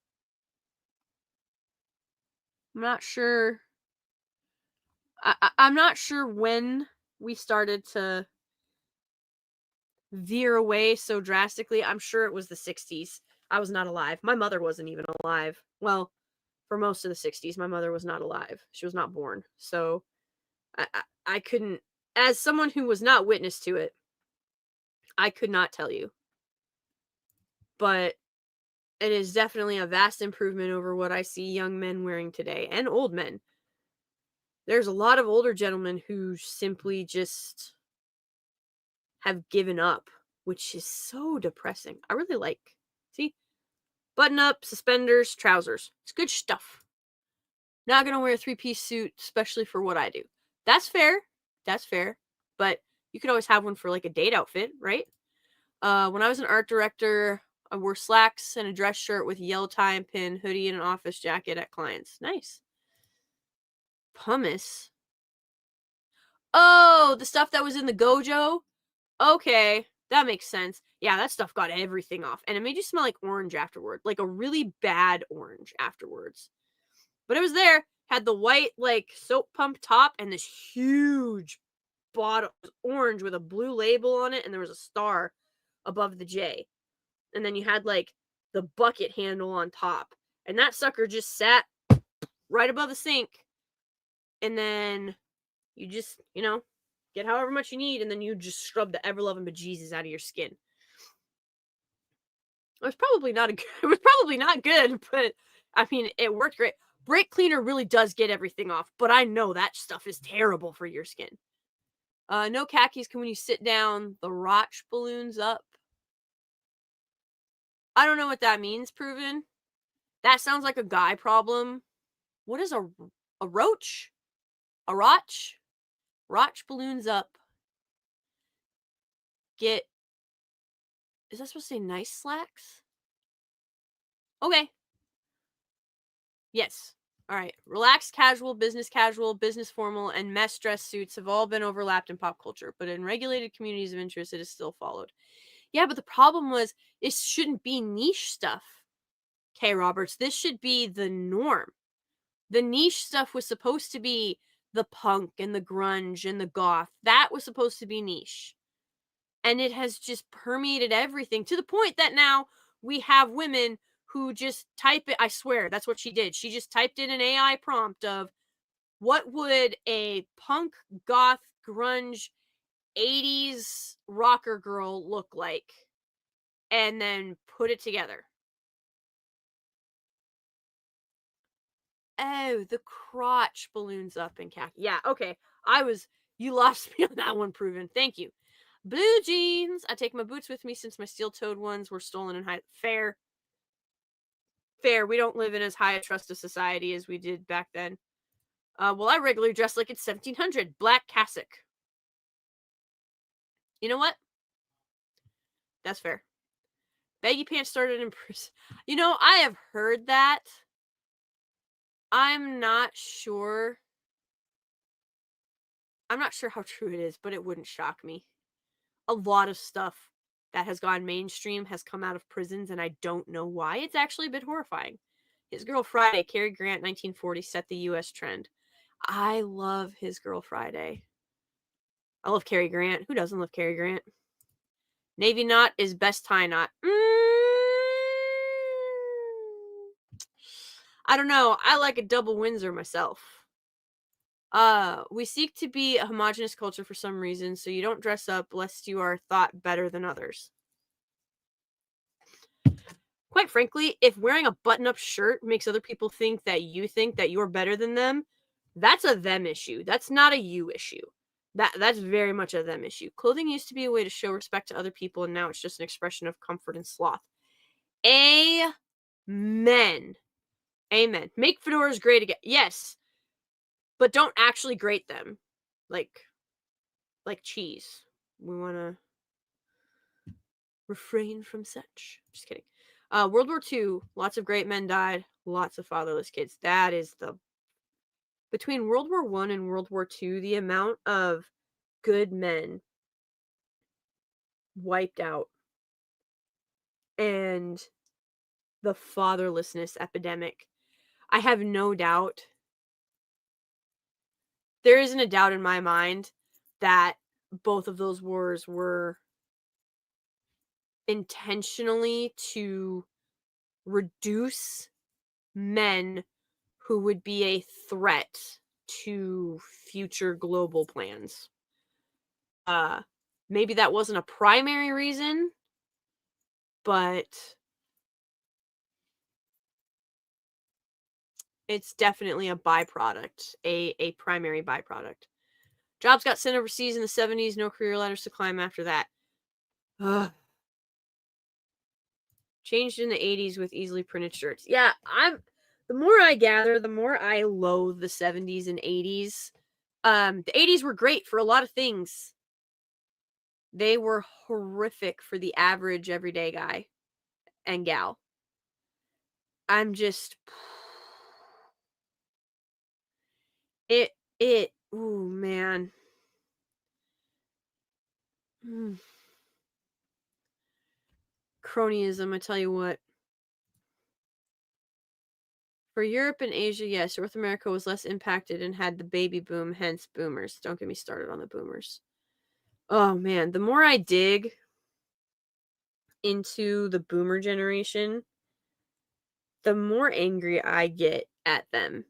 I'm not sure. I'm not sure when we started to veer away so drastically. I'm sure it was the 60s. I was not alive. My mother wasn't even alive. Well, for most of the 60s, my mother was not alive. She was not born. So I couldn't, as someone who was not witness to it, I could not tell you. But it is definitely a vast improvement over what I see young men wearing today, and old men. There's a lot of older gentlemen who simply just have given up, which is so depressing. I really like, see, button up, suspenders, trousers. It's good stuff. Not gonna wear a 3-piece suit, especially for what I do. That's fair. That's fair. But you could always have one for like a date outfit, right? When I was an art director, I wore slacks and a dress shirt with a yellow tie and pin, hoodie, and an office jacket at clients. Nice. Pumice. Oh, the stuff that was in the Gojo? Okay, that makes sense. Yeah, that stuff got everything off. And it made you smell like orange afterward. Like a really bad orange afterwards. But it was there. Had the white, like, soap pump top and this huge bottom. It was orange with a blue label on it. And there was a star above the J. And then you had, like, the bucket handle on top. And that sucker just sat right above the sink. And then you just, get however much you need, and then you just scrub the ever-loving bejesus out of your skin. It was probably not good, but I mean, it worked great. Brake cleaner really does get everything off, but I know that stuff is terrible for your skin. No khakis can when you sit down, the Roch balloons up. I don't know what that means, Proven. That sounds like a guy problem. What is a roach? A Roch? Roch balloons up. Is that supposed to say nice slacks? Okay. Yes. All right. Relaxed casual, business formal, and mess dress suits have all been overlapped in pop culture, but in regulated communities of interest, it is still followed. Yeah, but the problem was it shouldn't be niche stuff. Okay, Roberts, this should be the norm. The niche stuff was supposed to be the punk and the grunge and the goth. That was supposed to be niche. And it has just permeated everything to the point that now we have women who just type it. I swear, that's what she did. She just typed in an AI prompt of What would a punk, goth, grunge, 80s rocker girl look like? And then put it together. Oh, the crotch balloons up in khaki. Yeah, okay. You lost me on that one, Proven. Thank you. Blue jeans. I take my boots with me since my steel-toed ones were stolen in high. Fair. We don't live in as high a trust of society as we did back then. Well, I regularly dress like it's 1700. Black cassock. You know what? That's fair. Baggy pants started in prison. You know, I have heard that. I'm not sure how true it is, but it wouldn't shock me. A lot of stuff that has gone mainstream has come out of prisons, and I don't know why. It's actually a bit horrifying. His Girl Friday, Cary Grant, 1940, set the U.S. trend. I love His Girl Friday. I love Cary Grant. Who doesn't love Cary Grant? Navy knot is best tie knot. I don't know. I like a double Windsor myself. We seek to be a homogenous culture for some reason, so you don't dress up lest you are thought better than others. Quite frankly, if wearing a button-up shirt makes other people think that you're better than them, that's a them issue. That's not a you issue. That's very much a them issue. Clothing used to be a way to show respect to other people, and now it's just an expression of comfort and sloth. Amen. Amen. Make fedoras great again. Yes. But don't actually grate them. Like cheese. We want to refrain from such. Just kidding. World War II, lots of great men died, lots of fatherless kids. That is between World War I and World War II, the amount of good men wiped out and the fatherlessness epidemic. I have no doubt. There isn't a doubt in my mind that both of those wars were intentionally to reduce men who would be a threat to future global plans. Maybe that wasn't a primary reason, but it's definitely a byproduct, a primary byproduct. Jobs got sent overseas in the 70s, no career ladders to climb after that. Ugh. Changed in the 80s with easily printed shirts. Yeah, the more I gather, the more I loathe the 70s and 80s. The 80s were great for a lot of things. They were horrific for the average everyday guy and gal. I'm just ooh man. Cronyism, I tell you what. For Europe and Asia, yes, North America was less impacted and had the baby boom, hence boomers. Don't get me started on the boomers. Oh man, the more I dig into the boomer generation, the more angry I get at them.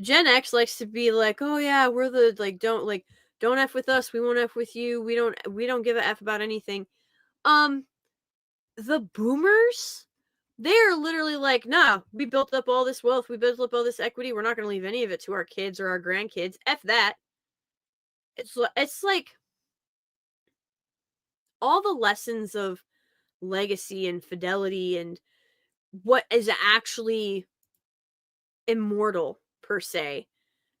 Gen X likes to be like, oh yeah, we're the don't F with us, we won't F with you. We don't give a F about anything. The boomers, they're literally like, nah, we built up all this wealth, we built up all this equity, we're not going to leave any of it to our kids or our grandkids. F that. It's like all the lessons of legacy and fidelity and what is actually immortal per se,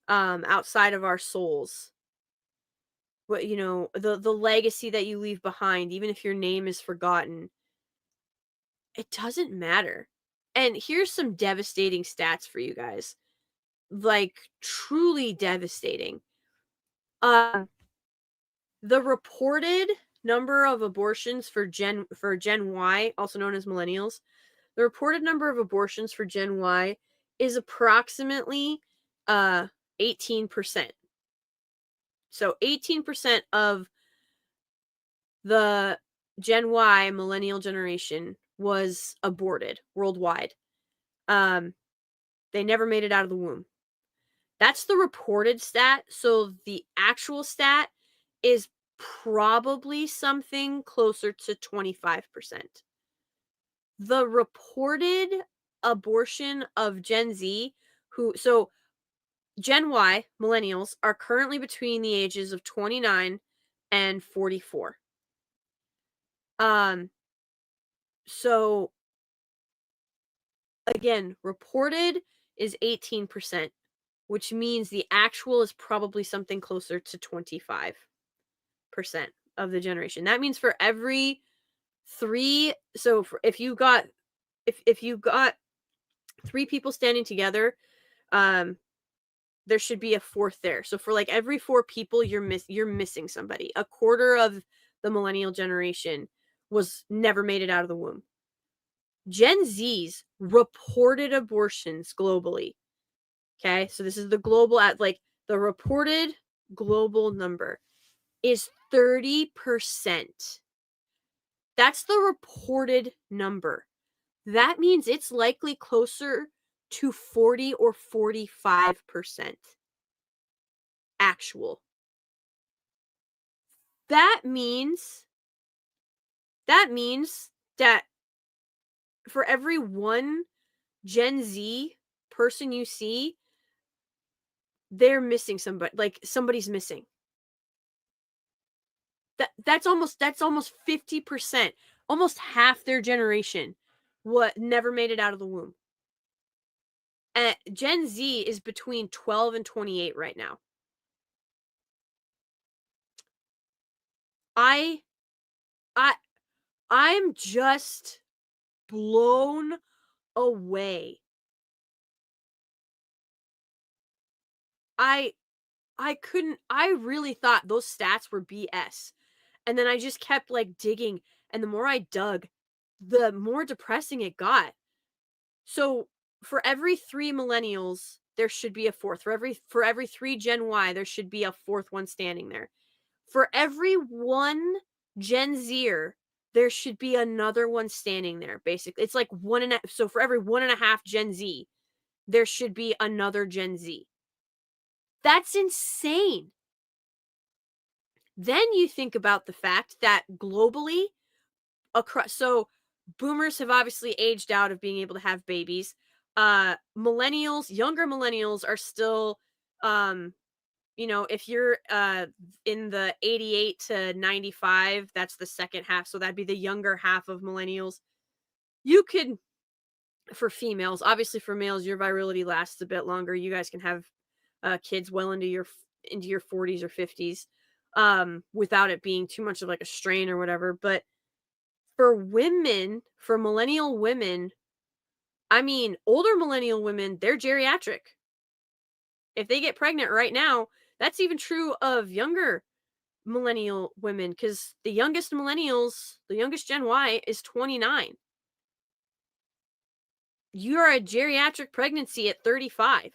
outside of our souls. What, the legacy that you leave behind, even if your name is forgotten, it doesn't matter. And here's some devastating stats for you guys. Like, truly devastating. The reported number of abortions for Gen Y, also known as millennials, the reported number of abortions for Gen Y is approximately 18%. So 18% of the Gen Y millennial generation was aborted worldwide. They never made it out of the womb. That's the reported stat. So the actual stat is probably something closer to 25%. The reported abortion of Gen Z, so Gen Y, millennials, are currently between the ages of 29 and 44. So again, reported is 18%, which means the actual is probably something closer to 25% of the generation. That means for every 3, so if you got 3 people standing together, there should be a fourth there. So for like every 4 people, you're missing somebody. A quarter of the millennial generation never made it out of the womb. Gen Z's reported abortions globally. Okay, so this is the global the reported global number is 30%. That's the reported number. That means it's likely closer to 40 or 45% actual. That means that for every one Gen Z person you see, they're missing somebody, like somebody's missing. That's almost 50%, almost half their generation what never made it out of the womb. Gen Z is between 12 and 28 right now. I'm just blown away. I really thought those stats were BS. And then I just kept like digging, and the more I dug, the more depressing it got. So for every 3 millennials, there should be a fourth. For every 3 Gen Y, there should be a fourth one standing there. For every 1 Gen Zer, there should be another one standing there. Basically, it's like 1.5. So for every 1.5 Gen Z, there should be another Gen Z. That's insane. Then you think about the fact that globally, so boomers have obviously aged out of being able to have babies. Millennials, younger millennials are still, if you're in the 88 to 95, that's the second half. So that'd be the younger half of millennials. You could, for females, obviously for males, your virility lasts a bit longer. You guys can have kids well into your 40s or 50s without it being too much of like a strain or whatever. But for women, for millennial women, I mean, older millennial women, they're geriatric. If they get pregnant right now, that's even true of younger millennial women, because the youngest millennials, the youngest Gen Y is 29. You are a geriatric pregnancy at 35.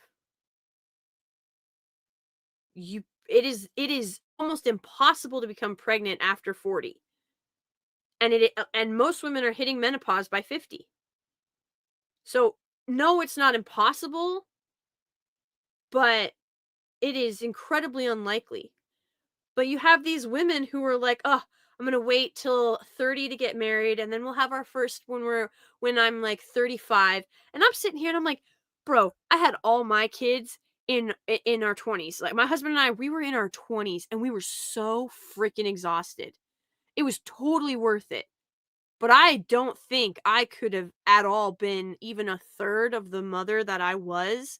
It is almost impossible to become pregnant after 40. And most women are hitting menopause by 50. So, no, it's not impossible, but it is incredibly unlikely. But you have these women who are like, "Oh, I'm going to wait till 30 to get married, and then we'll have our first when I'm like 35." And I'm sitting here and I'm like, "Bro, I had all my kids in our 20s. Like my husband and I, we were in our 20s and we were so freaking exhausted. It was totally worth it. But I don't think I could have at all been even a third of the mother that I was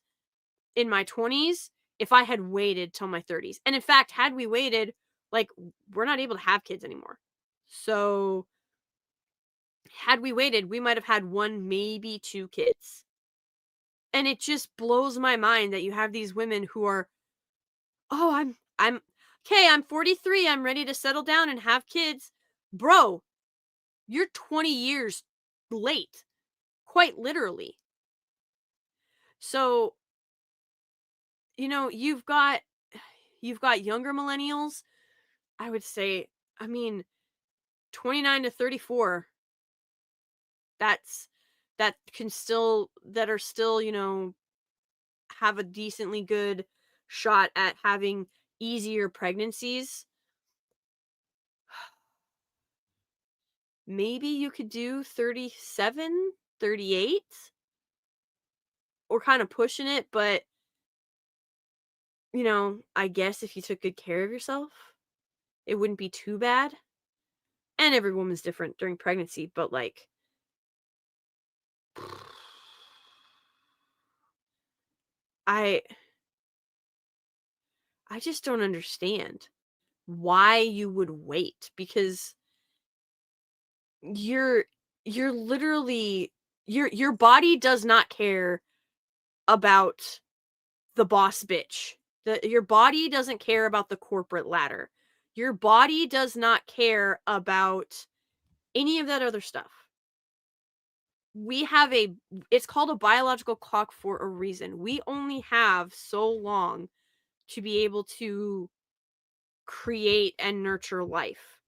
in my 20s if I had waited till my 30s. And in fact, had we waited, like, we're not able to have kids anymore. So had we waited, we might have had 1, maybe 2 kids. And it just blows my mind that you have these women who are, "Oh, I'm okay, I'm 43, I'm ready to settle down and have kids." Bro, you're 20 years late, quite literally. So, you've got younger millennials, I would say, I mean, 29 to 34, that are still, have a decently good shot at having easier pregnancies, maybe you could do 37, 38, or kind of pushing it, but I guess if you took good care of yourself, it wouldn't be too bad. And every woman's different during pregnancy, but like I I just don't understand why you would wait, because you're you're literally your body does not care about the boss bitch. Your body doesn't care about the corporate ladder. Your body does not care about any of that other stuff. We have it's called a biological clock for a reason. We only have so long to be able to create and nurture life.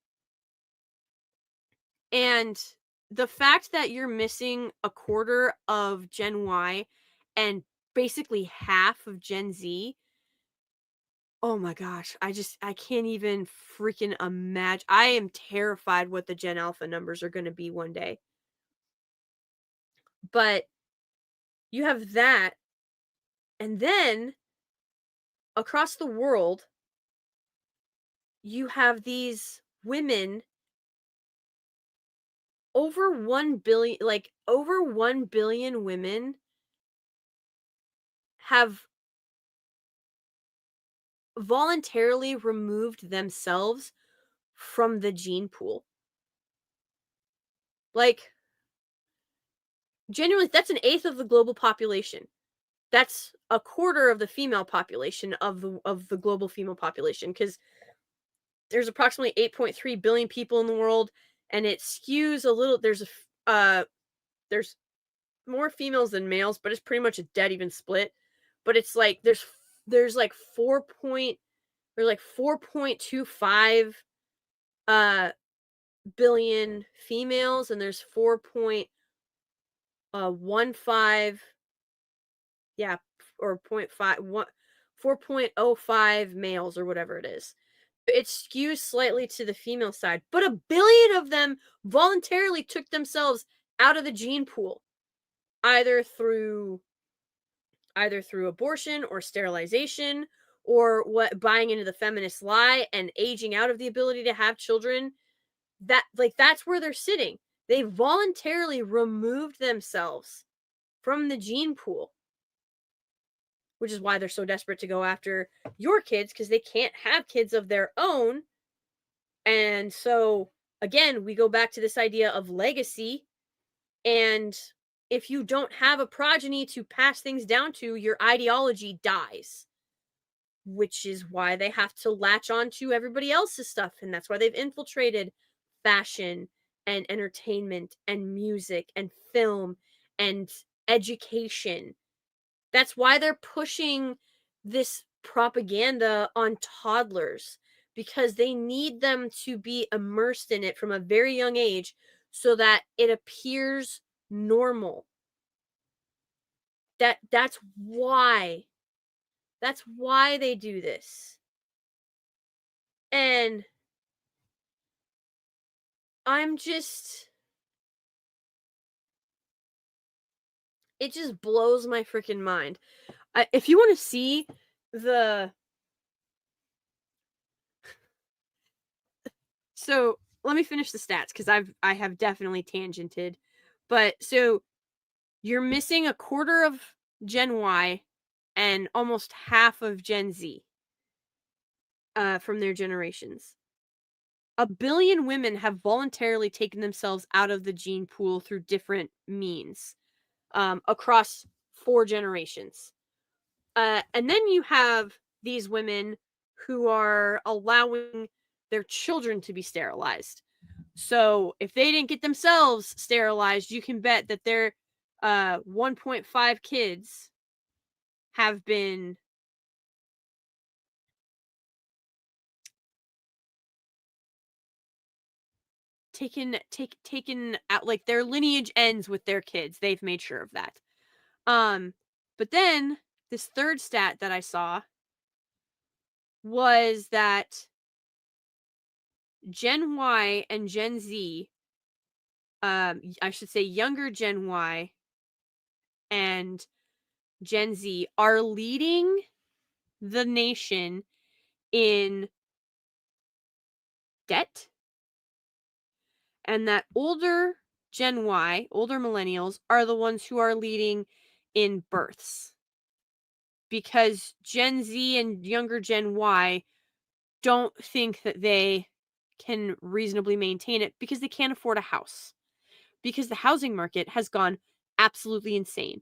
And the fact that you're missing a quarter of Gen Y and basically half of Gen Z, oh my gosh, I can't even freaking imagine. I am terrified what the Gen Alpha numbers are going to be one day. But you have that, and then across the world, you have these women, over 1 billion, like over 1 billion women have voluntarily removed themselves from the gene pool. Like, genuinely, that's an eighth of the global population. That's a quarter of the female population of the global female population, because there's approximately 8.3 billion people in the world, and it skews a little. There's more females than males, but it's pretty much a dead even split. But it's like there's like 4.25 billion females, and there's 4.15, yeah, or 4.05 males, or whatever it is. It skews slightly to the female side, but 1 billion of them voluntarily took themselves out of the gene pool, either through abortion or sterilization, or buying into the feminist lie and aging out of the ability to have children. That's where they're sitting. They voluntarily removed themselves from the gene pool, which is why they're so desperate to go after your kids, because they can't have kids of their own. And so again, we go back to this idea of legacy, and if you don't have a progeny to pass things down to, your ideology dies, which is why they have to latch on to everybody else's stuff. And that's why they've infiltrated fashion and entertainment and music and film and education. That's why they're pushing this propaganda on toddlers, because they need them to be immersed in it from a very young age so that it appears normal. That's why they do this. And I'm just, it just blows my freaking mind. If you want to see so let me finish the stats, because I have definitely tangented. But so you're missing a quarter of Gen Y and almost half of Gen Z from their generations. 1 billion women have voluntarily taken themselves out of the gene pool through different means across 4 generations. And then you have these women who are allowing their children to be sterilized. So if they didn't get themselves sterilized, you can bet that their 1.5 kids have been taken out, like their lineage ends with their kids. They've made sure of that. But then this third stat that I saw was that Gen Y and Gen Z, I should say younger Gen Y and Gen Z, are leading the nation in debt, and that older Gen Y, older millennials, are the ones who are leading in births. Because Gen Z and younger Gen Y don't think that they can reasonably maintain it because they can't afford a house. Because the housing market has gone absolutely insane.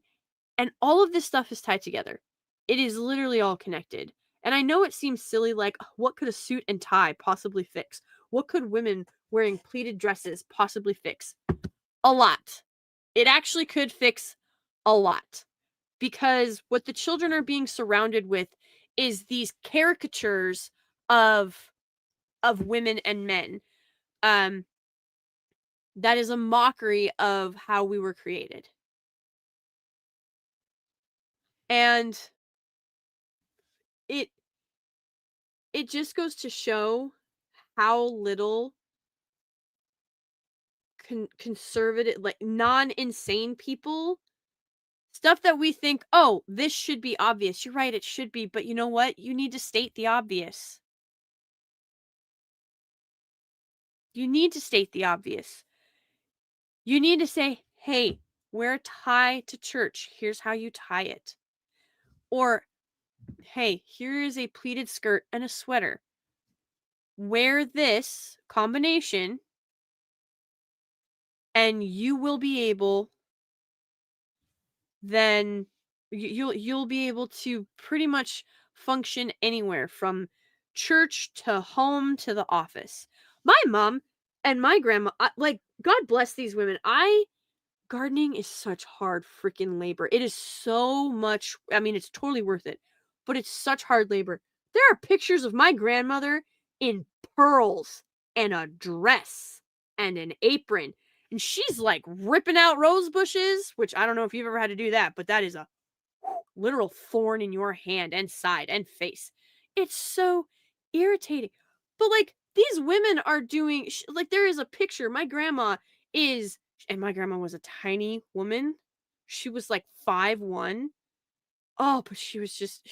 And all of this stuff is tied together. It is literally all connected. And I know it seems silly, like, what could a suit and tie possibly fix? What could women wearing pleated dresses possibly fix? A lot. It actually could fix a lot. Because what the children are being surrounded with is these caricatures of women and men. That is a mockery of how we were created. And it just goes to show how little conservative, like non-insane people, stuff that we think, oh, this should be obvious. You're right, it should be, but you know what? You need to state the obvious. You need to state the obvious. You need to say, hey, wear a tie to church. Here's how you tie it. Or, hey, here is a pleated skirt and a sweater. Wear this combination and you will be able, then you'll be able to pretty much function anywhere from church to home to the office. My mom and my grandma, like, God bless these women. Gardening is such hard freaking labor. It is so much, I mean, it's totally worth it, but it's such hard labor. There are pictures of my grandmother in pearls and a dress and an apron, and she's like ripping out rose bushes, which I don't know if you've ever had to do that, but that is a literal thorn in your hand and side and face. It's so irritating. But like, these women are doing, like, there is a picture. My grandma is, and my grandma was a tiny woman. She was like 5'1". Oh, but she was just,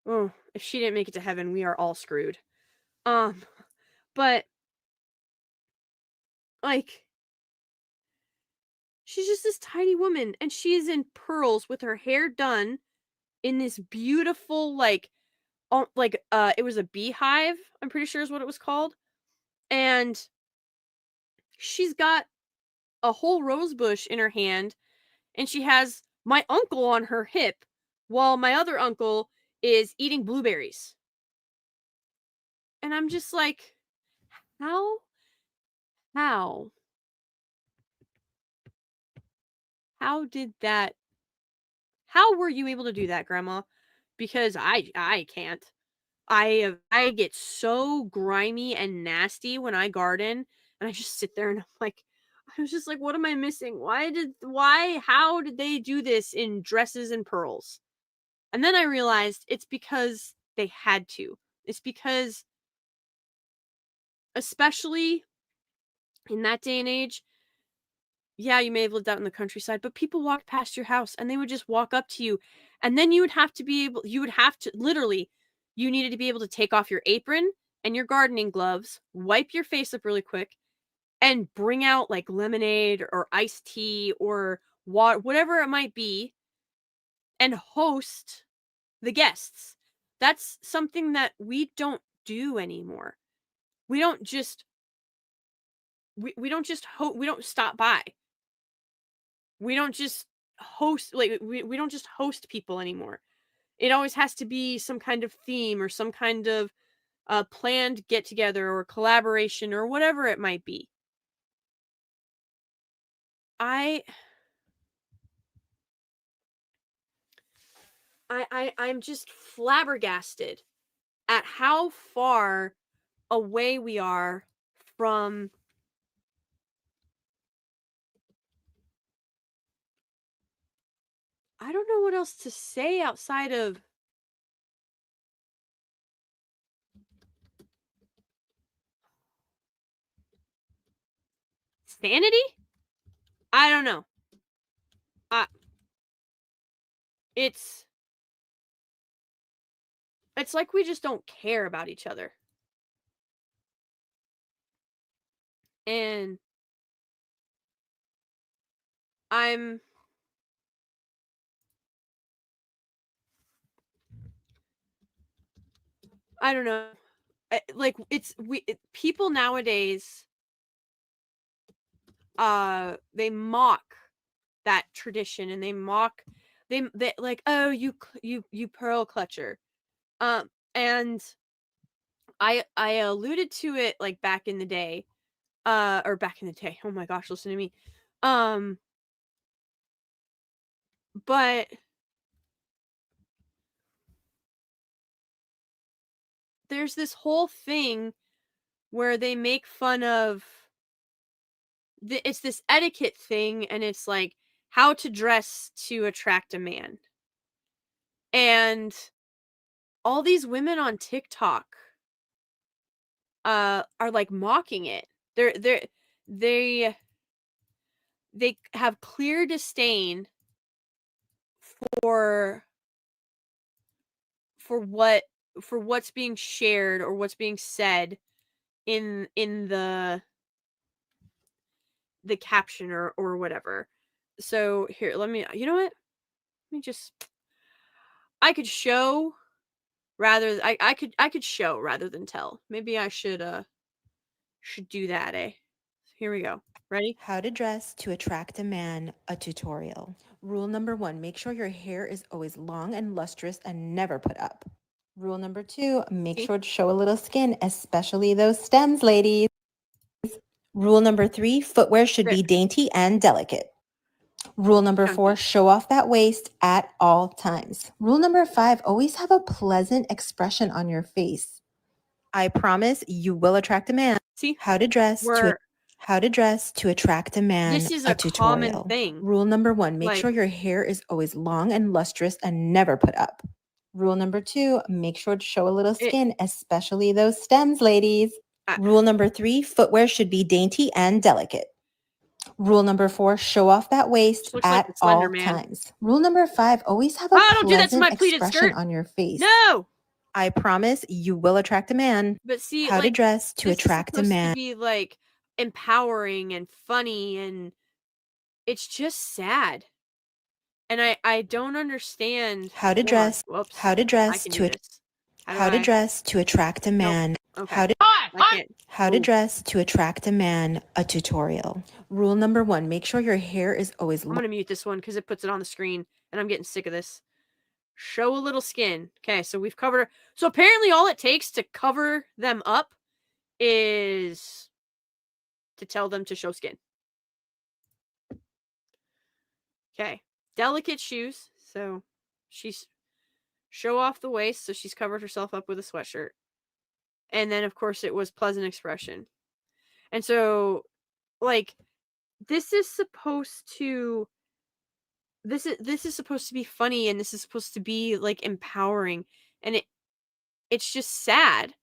oh, if she didn't make it to heaven, we are all screwed. Um, but like, she's just this tiny woman, and she's in pearls with her hair done in this beautiful, like, it was a beehive, I'm pretty sure is what it was called. And she's got a whole rose bush in her hand, and she has my uncle on her hip while my other uncle is eating blueberries. And I'm just like, how? How? How did that? How were you able to do that, Grandma? Because I can't. I get so grimy and nasty when I garden, and I just sit there and I was just like, what am I missing? How did they do this in dresses and pearls? And then I realized it's because they had to. It's because, especially in that day and age, yeah, you may have lived out in the countryside, but people walked past your house and they would just walk up to you. And then you would have to literally, you needed to be able to take off your apron and your gardening gloves, wipe your face up really quick, and bring out like lemonade or iced tea or water, whatever it might be, and host the guests. That's something that we don't do anymore. We don't just we don't just we don't stop by. We don't just host, like, we don't just host people anymore. It always has to be some kind of theme or some kind of planned get together or collaboration or whatever it might be. I'm just flabbergasted at how far away we are from, I don't know what else to say outside of sanity? I don't know. It's like we just don't care about each other. And I don't know. Like people nowadays they mock that tradition, and they mock they like, oh, you pearl clutcher. And I alluded to it like back in the day. Or back in the day. Oh my gosh, listen to me. But there's this whole thing where they make fun of it's this etiquette thing, and it's like how to dress to attract a man. And all these women on TikTok are like mocking it. They have clear disdain for what's being shared or what's being said in the caption or whatever. So here, let me, you know what? Let me just, I could show rather, I could show rather than tell. Maybe I should do that, eh? Here we go. Ready? How to dress to attract a man, a tutorial. Rule number 1, make sure your hair is always long and lustrous and never put up. Rule number 2, make sure to show a little skin, especially those stems, ladies. Rule number 3, footwear should be dainty and delicate. Rule number 4, show off that waist at all times. Rule number 5, always have a pleasant expression on your face. I promise you will attract a man. See? How to dress to attract a man, This is a a tutorial. common thing. Rule number 1, make Like- sure your hair is always long and lustrous and never put up. Rule number 2, make sure to show a little skin, especially those stems, ladies. Rule number 3, footwear should be dainty and delicate. Rule number 4, show off that waist Looks like at the Slender all Man. times. Rule number 5, always have a don't do that to pleasant my pleated expression skirt. on your face. No. I promise you will attract a man. But see, How to like, dress to this is attract a supposed man. to be like empowering and funny, and it's just sad. And I don't understand. How to Hold on. dress. Whoops. How to I dress can to do a- this. How to dress to attract a man. Okay. How to I can't. How to Ooh. dress to attract a man, a tutorial. Rule number 1, make sure your hair is always I'm gonna mute this one because it puts it on the screen, and I'm getting sick of this. Show a little skin. Okay, so we've covered. So apparently, all it takes to cover them up is to tell them to show skin. Okay, delicate shoes. So she's show off the waist, so she's covered herself up with a sweatshirt. And then, of course, it was pleasant expression. And so, like, this is supposed to be funny, and this is supposed to be like empowering, and it's just sad.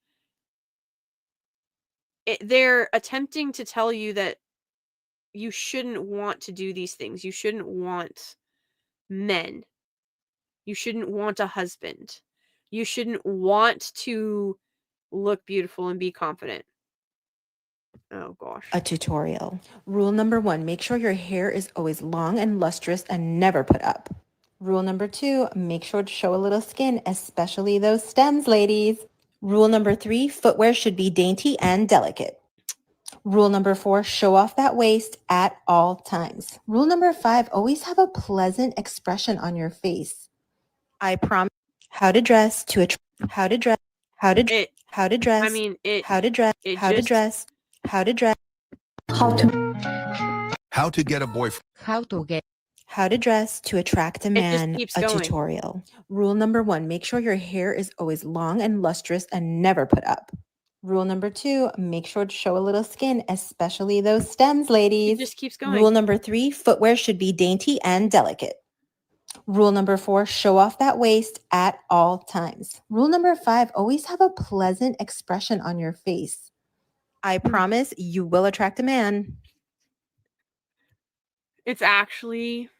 They're attempting to tell you that you shouldn't want to do these things. You shouldn't want men. You shouldn't want a husband. You shouldn't want to look beautiful and be confident. Oh gosh. a tutorial. Rule number 1, make sure your hair is always long and lustrous and never put up. Rule number 2, make sure to show a little skin, especially those stems, ladies. Rule number 3, footwear should be dainty and delicate. Rule number 4, show off that waist at all times. Rule number 5, always have a pleasant expression on your face. I promise. How to dress to a how to dress how to It- how to dress I mean, it. how to dress it how to just- dress how to dress How to get a boyfriend. how to dress to attract a just man, keeps a going. tutorial. Rule number 1, make sure your hair is always long and lustrous and never put up. Rule number 2, make sure to show a little skin, especially those stems, It ladies. just keeps going. Rule number 3, footwear should be dainty and delicate. Rule number 4, show off that waist at all times. Rule number 5, always have a pleasant expression on your face. I promise you will attract a man. It's actually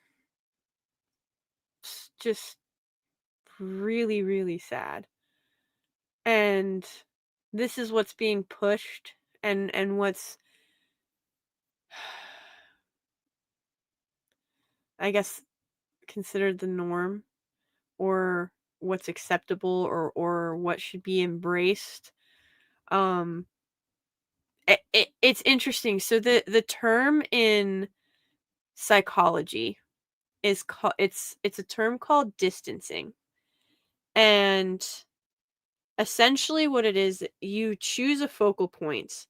just really, really sad. And this is what's being pushed and what's, I guess, considered the norm, or what's acceptable, or what should be embraced. Um it's interesting. So the term in psychology is called, it's a term called distancing. And essentially what it is, you choose a focal point,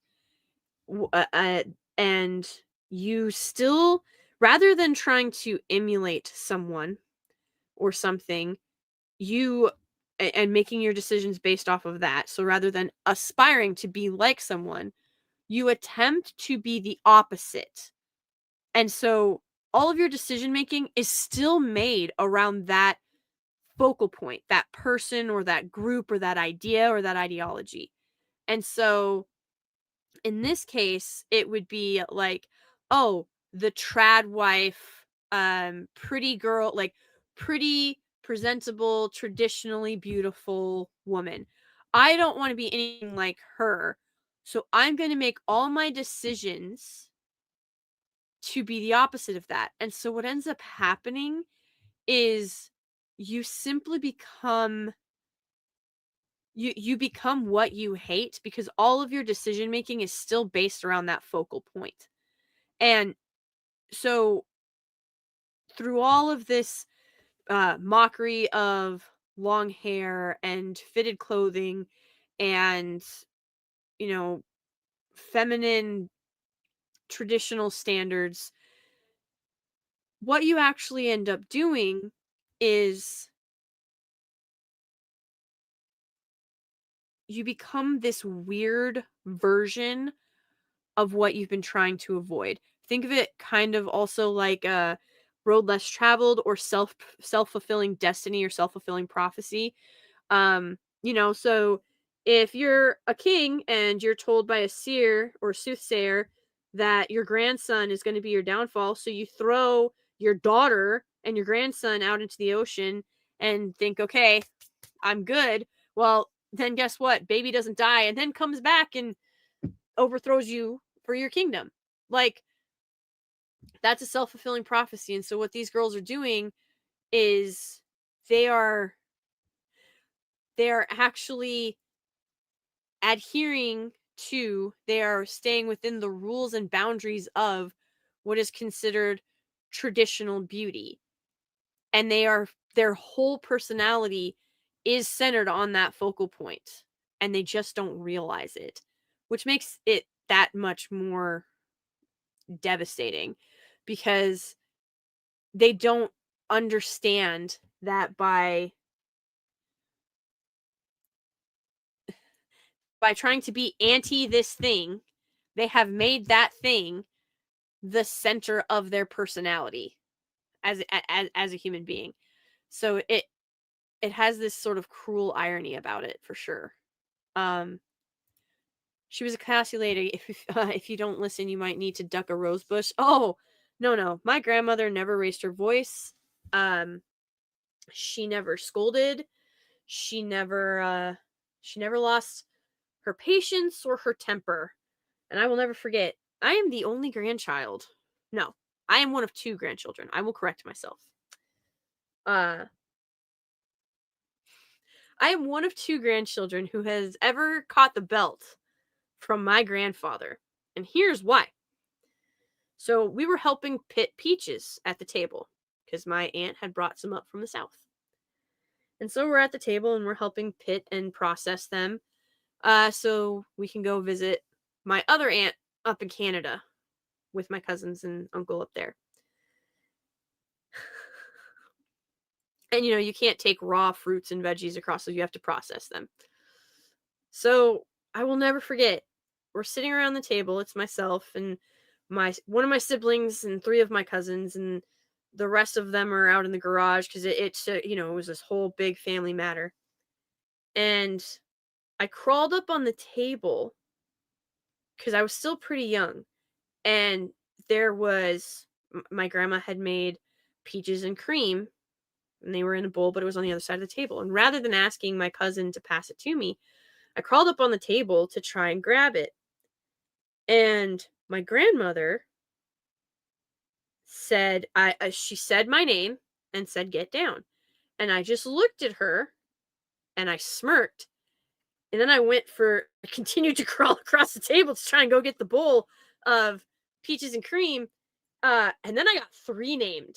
and you still, rather than trying to emulate someone or something, you and making your decisions based off of that. So rather than aspiring to be like someone, you attempt to be the opposite. And so all of your decision making is still made around that focal point, that person or that group or that idea or that ideology. And so in this case, it would be like, oh, the trad wife, pretty girl, like pretty presentable, traditionally beautiful woman. I don't want to be anything like her. So I'm going to make all my decisions to be the opposite of that. And so what ends up happening is you simply become, you become what you hate, because all of your decision making is still based around that focal point. And so through all of this mockery of long hair and fitted clothing and, you know, feminine traditional standards, what you actually end up doing is you become this weird version of what you've been trying to avoid. Think of it kind of also like a road less traveled, or self-fulfilling destiny, or self-fulfilling prophecy. So if you're a king and you're told by a seer or soothsayer that your grandson is going to be your downfall, so you throw your daughter and your grandson out into the ocean and think, okay, I'm good. Well, then guess what? Baby doesn't die and then comes back and overthrows you for your kingdom. Like, that's a self-fulfilling prophecy. And so what these girls are doing is they are actually adhering to, they are staying within the rules and boundaries of what is considered traditional beauty. And their whole personality is centered on that focal point, and they just don't realize it, which makes it that much more devastating, because they don't understand that by trying to be anti this thing, they have made that thing the center of their personality as a human being. So it has this sort of cruel irony about it, for sure. She was a classy lady. If you don't listen, you might need to duck a rose bush. Oh, no. My grandmother never raised her voice. She never scolded. She never lost her patience or her temper. And I will never forget, I am the only grandchild. No, I am one of 2 grandchildren. I will correct myself. I am one of 2 grandchildren who has ever caught the belt from my grandfather. And here's why. So we were helping pit peaches at the table because my aunt had brought some up from the south. And so we're at the table and we're helping pit and process them, so we can go visit my other aunt up in Canada with my cousins and uncle up there. And you can't take raw fruits and veggies across, so you have to process them. So I will never forget, we're sitting around the table. It's myself and one of my siblings and 3 of my cousins, and the rest of them are out in the garage because it was this whole big family matter. And I crawled up on the table because I was still pretty young, and there was my grandma had made peaches and cream, and they were in a bowl, but it was on the other side of the table. And rather than asking my cousin to pass it to me, I crawled up on the table to try and grab it. And my grandmother said, she said my name and said, "Get down." And I just looked at her and I smirked. And then I continued to crawl across the table to try and go get the bowl of peaches and cream. And then I got 3 named.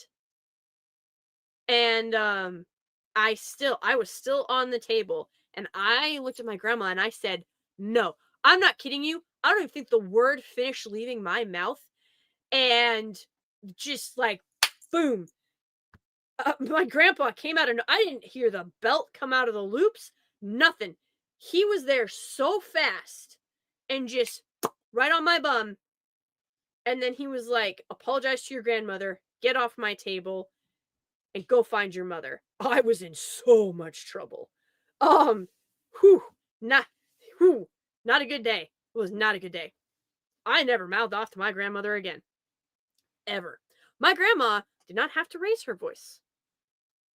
And I was still on the table. And I looked at my grandma and I said, "No, I'm not kidding you. I don't even think the word finished leaving my mouth." And just like, boom. My grandpa came out and I didn't hear the belt come out of the loops. Nothing. He was there so fast and just right on my bum. And then he was like, "Apologize to your grandmother, get off my table, and go find your mother." I was in so much trouble. Whew, not, not a good day. It was not a good day. I never mouthed off to my grandmother again. Ever. My grandma did not have to raise her voice.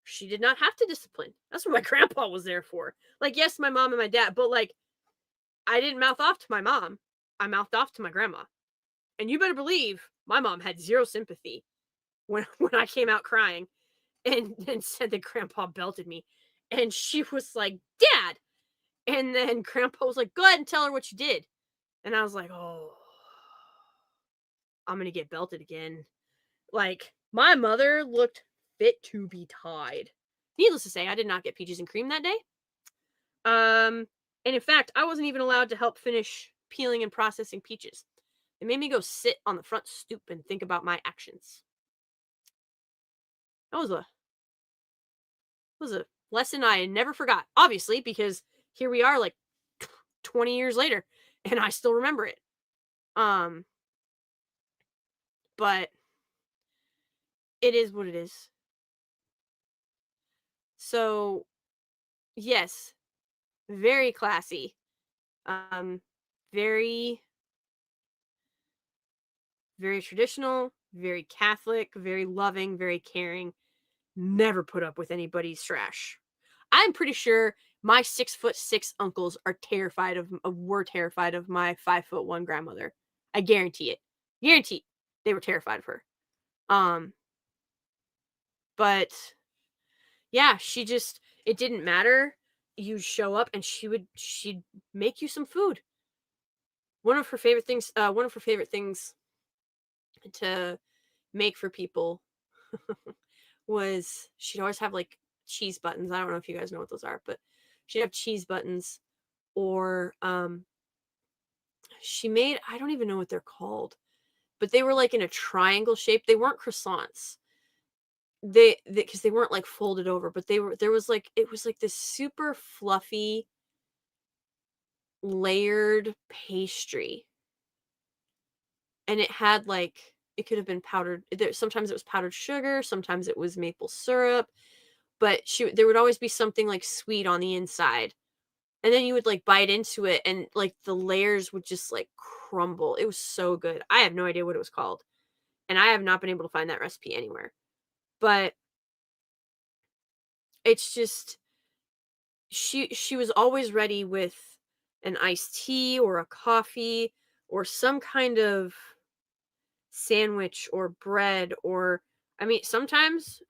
She did not have to discipline. That's what my grandpa was there for. Like, yes, my mom and my dad, but like, I didn't mouth off to my mom. I mouthed off to my grandma. And you better believe my mom had 0 sympathy when I came out crying and said that grandpa belted me. And she was like, "Dad." And then grandpa was like, "Go ahead and tell her what you did." And I was like, "Oh, I'm going to get belted again." Like, my mother looked fit to be tied. Needless to say, I did not get peaches and cream that day. And in fact, I wasn't even allowed to help finish peeling and processing peaches. It made me go sit on the front stoop and think about my actions. That was a lesson I never forgot, obviously, because here we are like 20 years later and I still remember it. But it is what it is. So, yes, very classy. Very, very traditional, very Catholic, very loving, very caring. Never put up with anybody's trash. I'm pretty sure my 6'6" uncles were terrified of my 5'1" grandmother. I guarantee it. Guarantee they were terrified of her. But yeah, it didn't matter. You'd show up and she'd make you some food. One of her favorite things to make for people was she'd always have like cheese buttons. I don't know if you guys know what those are, but she'd have cheese buttons, or she made, I don't even know what they're called, but they were like in a triangle shape. They weren't croissants. Because they weren't like folded over, but it was like this super fluffy layered pastry. And it had like, it could have been powdered. Sometimes it was powdered sugar, sometimes it was maple syrup, but there would always be something like sweet on the inside. And then you would like bite into it and like the layers would just like crumble. It was so good. I have no idea what it was called. And I have not been able to find that recipe anywhere. But it's just, she was always ready with an iced tea or a coffee or some kind of sandwich or bread, or I mean sometimes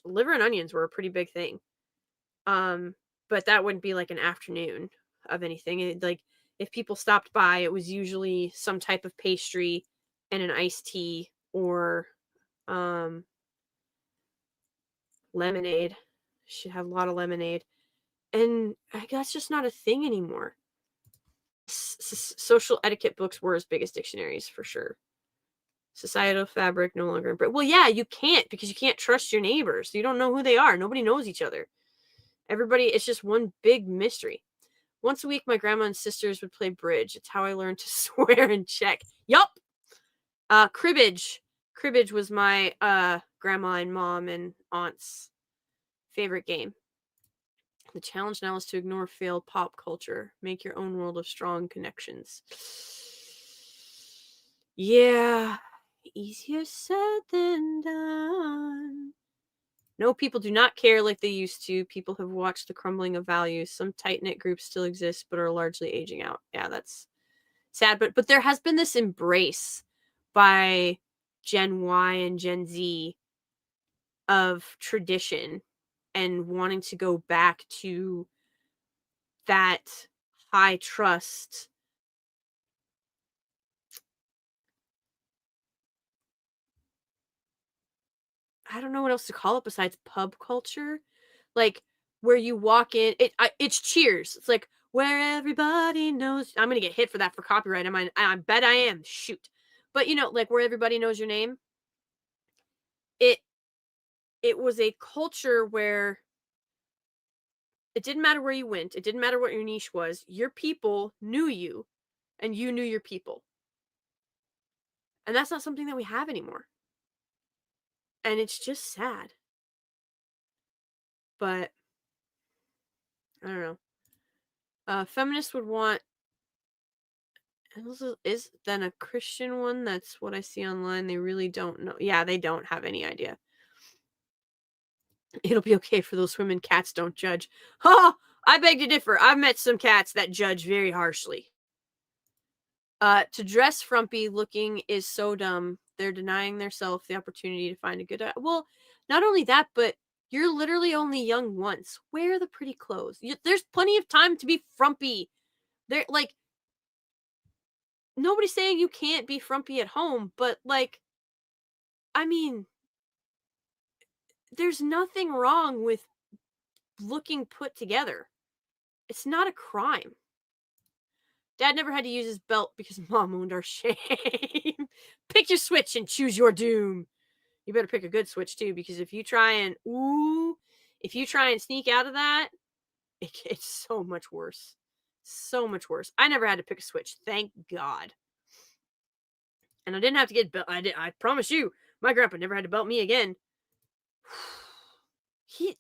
liver and onions were a pretty big thing. But that wouldn't be like an afternoon of anything. Like if people stopped by, it was usually some type of pastry and an iced tea, or lemonade. She'd have a lot of lemonade. And that's just not a thing anymore. Social etiquette books were as big as dictionaries, for sure. Societal fabric no longer. Well, yeah, you can't, because you can't trust your neighbors. You don't know who they are. Nobody knows each other. Everybody, it's just one big mystery. Once a week, my grandma and sisters would play bridge. It's how I learned to swear and check. Yup. Cribbage. Cribbage was my grandma and mom and aunt's favorite game. The challenge now is to ignore failed pop culture. Make your own world of strong connections. Yeah. Easier said than done. No, people do not care like they used to. People have watched the crumbling of values. Some tight-knit groups still exist, but are largely aging out. Yeah, that's sad. But there has been this embrace by Gen Y and Gen Z of tradition and wanting to go back to that high trust. I don't know what else to call it besides pub culture. Like where you walk in, it's Cheers. It's like where everybody knows. I'm gonna get hit for that for copyright. I bet I am. Shoot. But like where everybody knows your name. It was a culture where it didn't matter where you went. It didn't matter what your niche was. Your people knew you, and you knew your people. And that's not something that we have anymore. And it's just sad. But I don't know. Feminists would want. Is then a Christian one? That's what I see online. They really don't know. Yeah, they don't have any idea. It'll be okay for those women. Cats don't judge. Ha! I beg to differ. I've met some cats that judge very harshly. To dress frumpy looking is so dumb. They're denying themselves the opportunity to find a good. Well, not only that, but you're literally only young once. Wear the pretty clothes. There's plenty of time to be frumpy. They're like, nobody's saying you can't be frumpy at home, but I mean, there's nothing wrong with looking put together. It's not a crime. Dad never had to use his belt because Mom owned our shame. Pick your switch and choose your doom. You better pick a good switch too, because if you try and sneak out of that, it's so much worse. So much worse. I never had to pick a switch, thank God. And I didn't have to get belt. I promise you, my grandpa never had to belt me again. He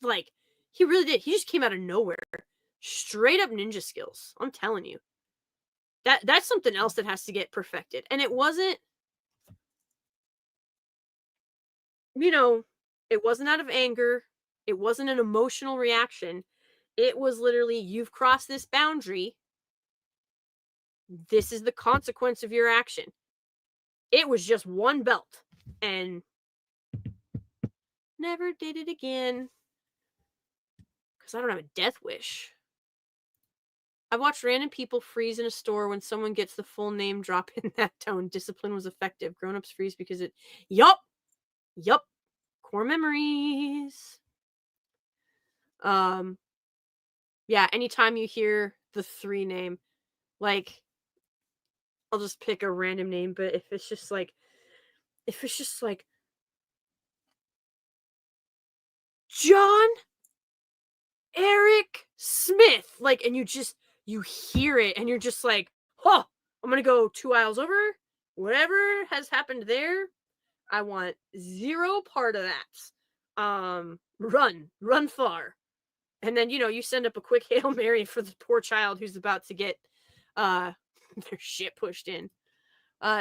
really did. He just came out of nowhere. Straight up ninja skills. I'm telling you. That's something else that has to get perfected. And it wasn't, it wasn't out of anger. It wasn't an emotional reaction. It was literally, you've crossed this boundary. This is the consequence of your action. It was just one belt. And never did it again. Because I don't have a death wish. I watched random people freeze in a store when someone gets the full name drop in that tone. Discipline was effective. Grown-ups freeze because it... Yup. Core memories. Yeah, anytime you hear the 3 name, I'll just pick a random name, but if it's just like John Eric Smith, and you hear it and you're just like, huh, I'm gonna go 2 aisles over. Whatever has happened there, I want zero part of that. Run far. And then, you send up a quick Hail Mary for the poor child who's about to get their shit pushed in.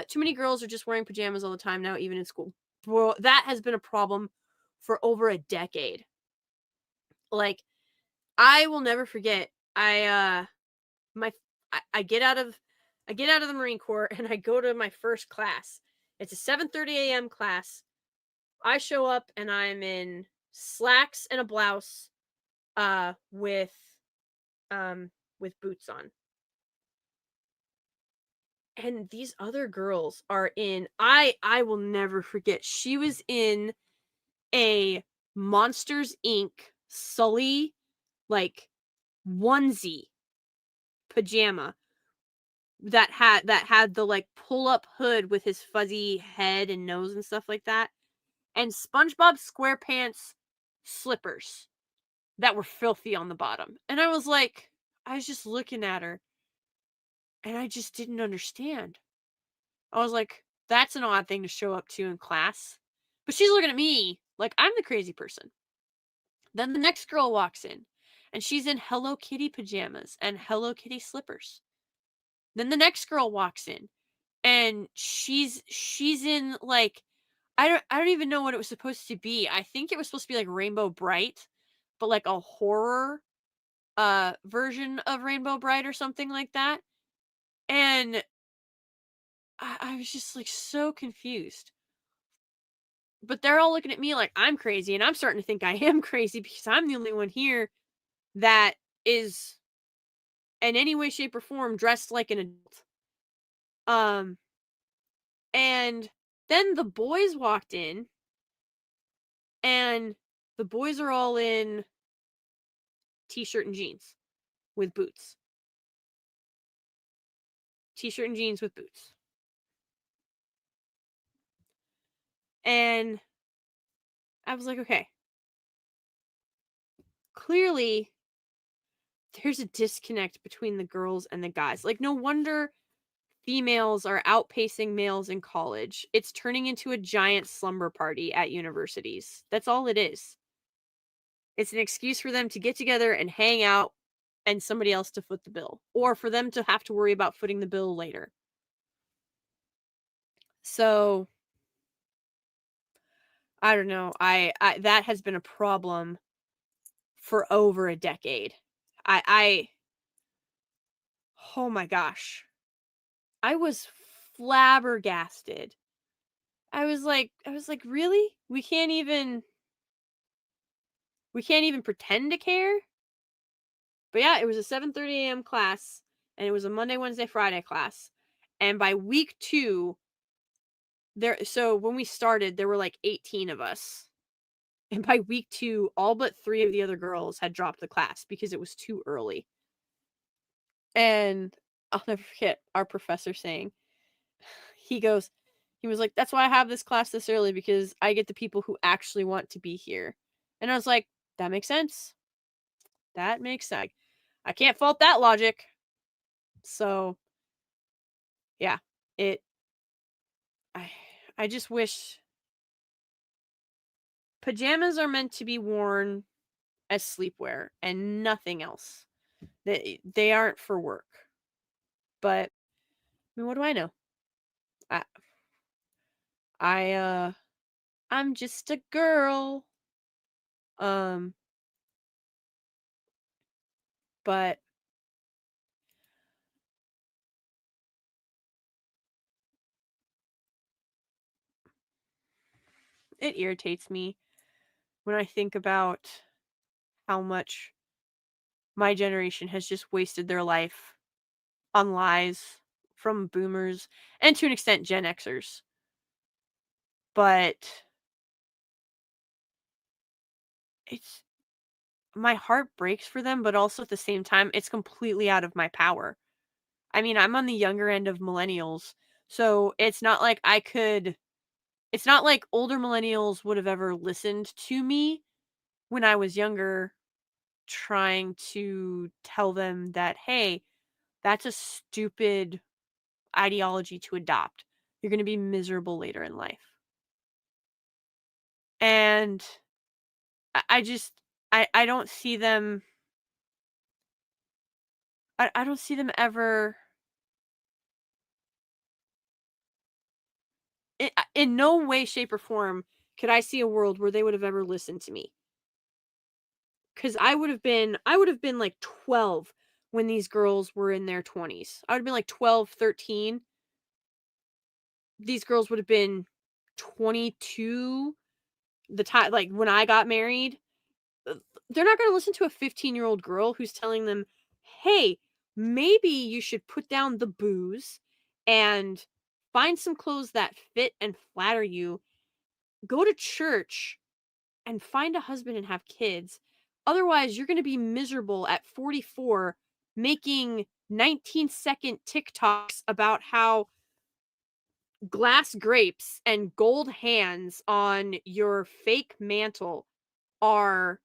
Too many girls are just wearing pajamas all the time now, even in school. Well, that has been a problem for over a decade. I will never forget. I get out of the Marine Corps and I go to my first class. It's a 7:30 a.m. class. I show up and I'm in slacks and a blouse, with boots on. And these other girls are in, I will never forget. She was in a Monsters Inc. Sully onesie pajama that had the pull up hood with his fuzzy head and nose and stuff like that, and SpongeBob SquarePants slippers that were filthy on the bottom. And I was just looking at her and I just didn't understand. I was like, that's an odd thing to show up to in class. But she's looking at me like I'm the crazy person. Then the next girl walks in and she's in Hello Kitty pajamas and Hello Kitty slippers. Then the next girl walks in and she's in like I don't even know what it was supposed to be. I think it was supposed to be like Rainbow Bright, but like a horror version of Rainbow Bright or something like that. And I was just like so confused. But they're all looking at me like I'm crazy, and I'm starting to think I am crazy because I'm the only one here that is in any way, shape, or form dressed like an adult. And then the boys walked in, and the boys are all in t-shirt and jeans with boots. T-shirt and jeans with boots. And I was like, okay. Clearly, there's a disconnect between the girls and the guys. Like, no wonder females are outpacing males in college. It's turning into a giant slumber party at universities. That's all it is. It's an excuse for them to get together and hang out and somebody else to foot the bill, or for them to have to worry about footing the bill later. So, I don't know. I that has been a problem for over a decade. I oh my gosh. I was flabbergasted. I was like, really? We can't even pretend to care? But yeah, it was a 7:30 a.m. class, and it was a Monday, Wednesday, Friday class. And by week 2, so when we started, there were like 18 of us. And by week 2, all but 3 of the other girls had dropped the class because it was too early. And I'll never forget our professor saying, he was like, that's why I have this class this early, because I get the people who actually want to be here. And I was like, that makes sense. That makes sense. I can't fault that logic. So, yeah, I just wish pajamas are meant to be worn as sleepwear and nothing else. They aren't for work. But I mean, what do I know? I'm just a girl. But it irritates me when I think about how much my generation has just wasted their life on lies from boomers and to an extent Gen Xers. But it's my heart breaks for them, but also at the same time, it's completely out of my power. I mean, I'm on the younger end of millennials, so it's not like it's not like older millennials would have ever listened to me when I was younger, trying to tell them that, hey, that's a stupid ideology to adopt. You're going to be miserable later in life. And I just, I don't see them, I don't see them ever, in no way, shape, or form could I see a world where they would have ever listened to me. Because I would have been like 12 when these girls were in their 20s. I would have been like 12, 13. These girls would have been 22 the time, like when I got married. They're not going to listen to a 15-year-old girl who's telling them, hey, maybe you should put down the booze and find some clothes that fit and flatter you, go to church, and find a husband and have kids. Otherwise, you're going to be miserable at 44 making 19-second TikToks about how glass grapes and gold hands on your fake mantle are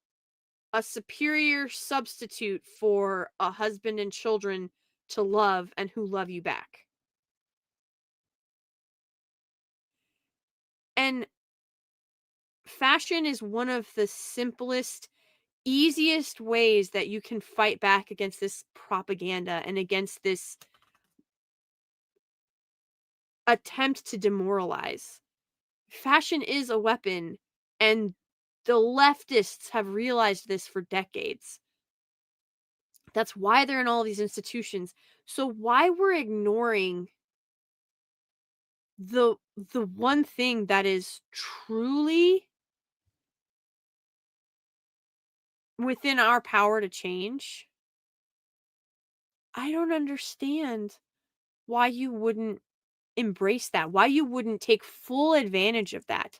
a superior substitute for a husband and children to love and who love you back. And fashion is one of the simplest, easiest ways that you can fight back against this propaganda and against this attempt to demoralize. Fashion is a weapon, and the leftists have realized this for decades. That's why they're in all these institutions. So why we're ignoring the one thing that is truly within our power to change, I don't understand why you wouldn't embrace that, why you wouldn't take full advantage of that.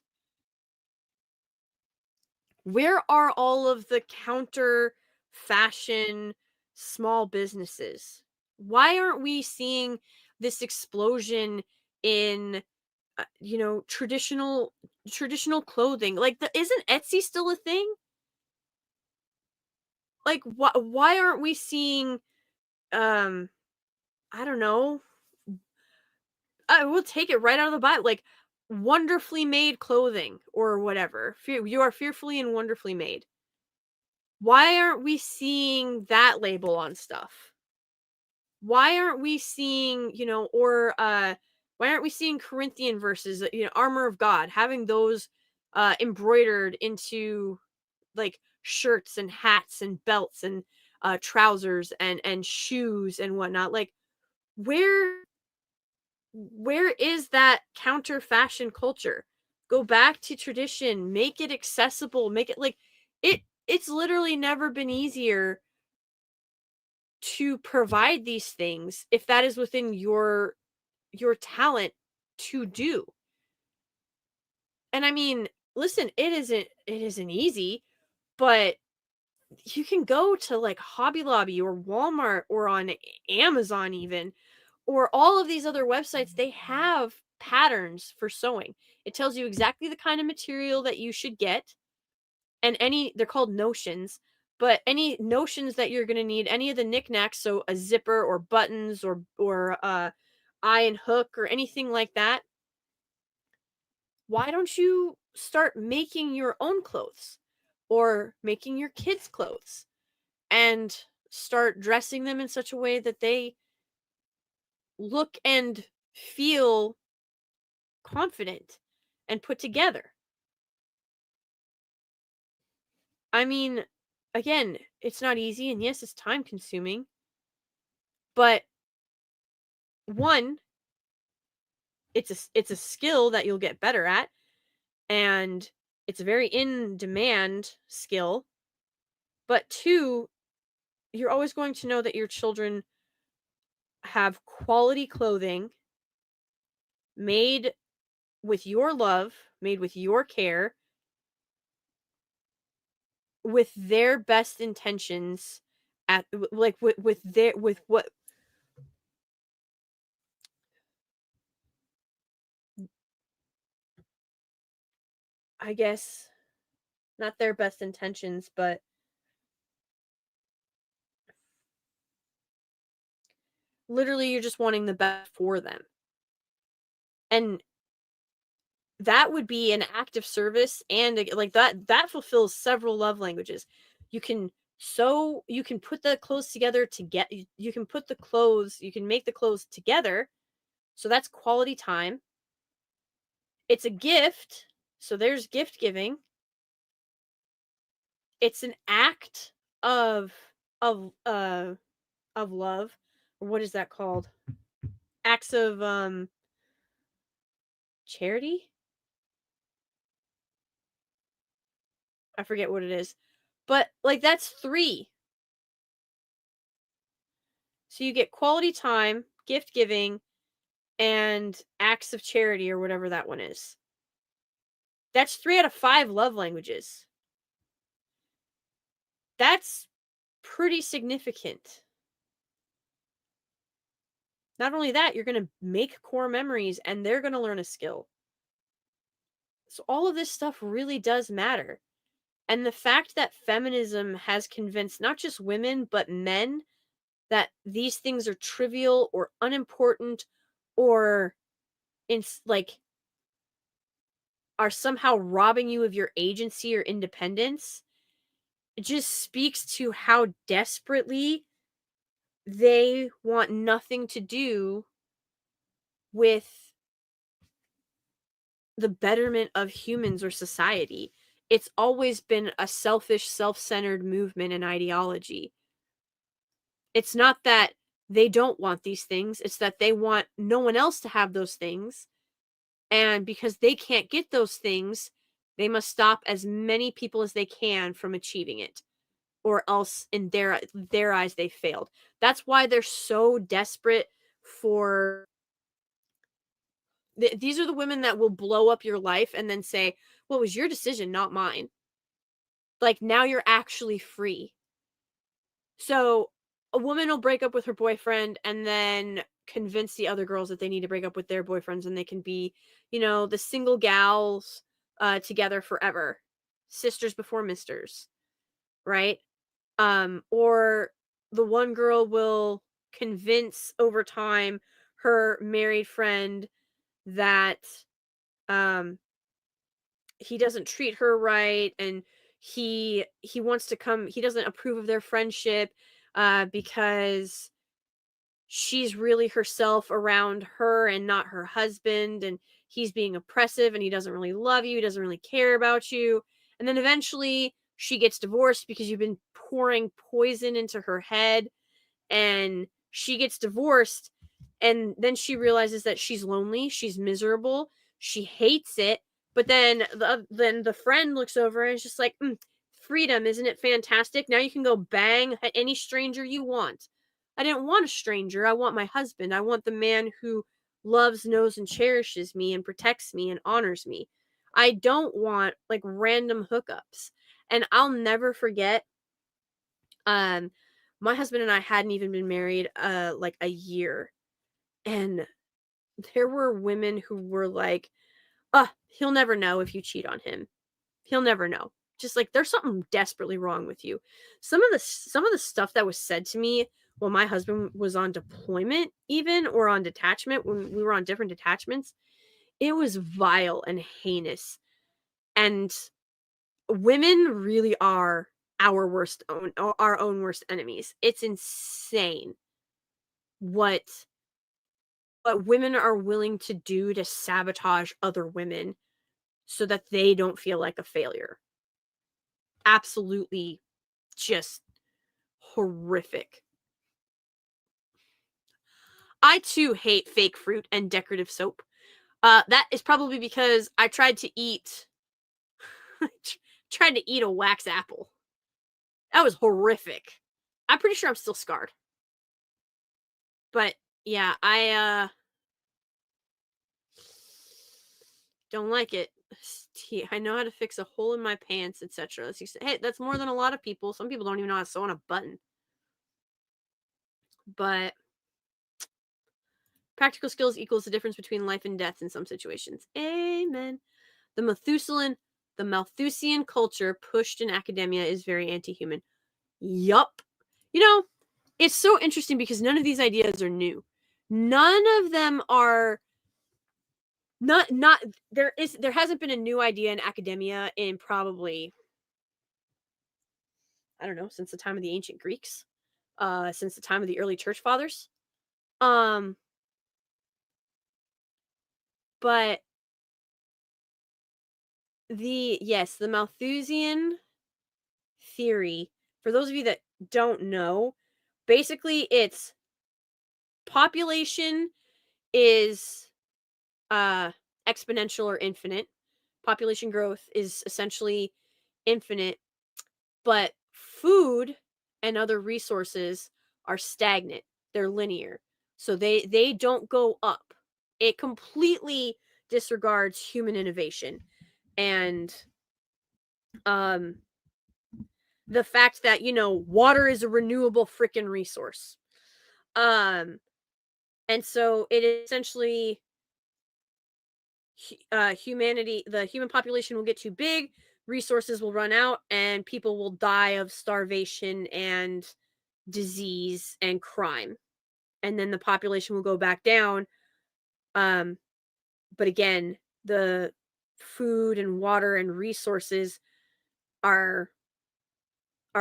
Where are all of the counter fashion small businesses? Why aren't we seeing this explosion in traditional clothing? Like, isn't Etsy still a thing? Like, why aren't we seeing um I don't know. I will take it right out of the Bible, like wonderfully made clothing or whatever. You are fearfully and wonderfully made. Why aren't we seeing that label on stuff? Why aren't we seeing, why aren't we seeing Corinthian verses, armor of God, having those embroidered into like shirts and hats and belts and trousers and shoes and whatnot? Like, where is that counter fashion culture? Go back to tradition, make it accessible, make it like it's literally never been easier to provide these things if that is within your talent to do. And I mean, listen, it isn't easy, but you can go to like Hobby Lobby or Walmart or on Amazon even, or all of these other websites. They have patterns for sewing. It tells you exactly the kind of material that you should get, and they're called notions, but any notions that you're going to need, any of the knickknacks, so a zipper or buttons or eye and hook or anything like that. Why don't you start making your own clothes or making your kids' clothes and start dressing them in such a way that they look and feel confident and put together? I mean, again, it's not easy, and yes, it's time consuming, but one, it's a skill that you'll get better at, and it's a very in demand skill. But two, you're always going to know that your children have quality clothing made with your love, made with your care, with their best intentions, at like with what, I guess, not their best intentions, but literally you're just wanting the best for them. And that would be an act of service, and like that fulfills several love languages. You can sew, you can put the clothes together to get, you can put the clothes, you can make the clothes together, so that's quality time. It's a gift, so there's gift giving. It's an act of of uh of love, or what is that called, acts of charity, I forget what it is, but like that's three. So you get quality time, gift giving, and acts of charity, or whatever that one is. That's 3 out of 5 love languages. That's pretty significant. Not only that, you're going to make core memories and they're going to learn a skill. So all of this stuff really does matter. And the fact that feminism has convinced not just women, but men that these things are trivial or unimportant, or like are somehow robbing you of your agency or independence, it just speaks to how desperately they want nothing to do with the betterment of humans or society. It's always been a selfish, self-centered movement and ideology. It's not that they don't want these things, it's that they want no one else to have those things. And because they can't get those things, they must stop as many people as they can from achieving it, or else in their eyes they failed. That's why they're so desperate for these are the women that will blow up your life and then say, "Well, it was your decision, not mine." Like, now you're actually free. So a woman will break up with her boyfriend and then convince the other girls that they need to break up with their boyfriends and they can be, the single gals together forever. Sisters before misters, right? Or the one girl will convince over time her married friend that um he doesn't treat her right, and he wants to come, he doesn't approve of their friendship because she's really herself around her and not her husband, and he's being oppressive and he doesn't really love you, he doesn't really care about you. And then eventually she gets divorced because you've been pouring poison into her head, and she gets divorced, and then she realizes that she's lonely, she's miserable, she hates it. But then the friend looks over and is just like, freedom, isn't it fantastic? Now you can go bang at any stranger you want. I didn't want a stranger, I want my husband, I want the man who loves, knows, and cherishes me and protects me and honors me. I don't want like random hookups. And I'll never forget, um my husband and I hadn't even been married like a year, and there were women who were like, he'll never know if you cheat on him. He'll never know. Just like, there's something desperately wrong with you. Some of the stuff that was said to me while my husband was on deployment, even, or on detachment, when we were on different detachments, it was vile and heinous. And women really are our own worst enemies. It's insane what women are willing to do to sabotage other women so that they don't feel like a failure. Absolutely just horrific. I too hate fake fruit and decorative soap. That is probably because I tried to eat a wax apple. That was horrific. I'm pretty sure I'm still scarred. But yeah, I don't like it. I know how to fix a hole in my pants, etc. Hey, that's more than a lot of people. Some people don't even know how to sew on a button. But practical skills equals the difference between life and death in some situations. Amen. The Malthusian culture pushed in academia is very anti-human. Yup. It's so interesting because none of these ideas are new. None of them are not there hasn't been a new idea in academia in probably, I don't know, since the time of the ancient Greeks, since the time of the early church fathers. But the Malthusian theory, for those of you that don't know, basically it's population is exponential or infinite. Population growth is essentially infinite, but food and other resources are stagnant. They're linear. So they don't go up. It completely disregards human innovation and the fact that, water is a renewable freaking resource. And so it essentially humanity, the human population will get too big, resources will run out, and people will die of starvation and disease and crime. And then the population will go back down. But again, the food and water and resources are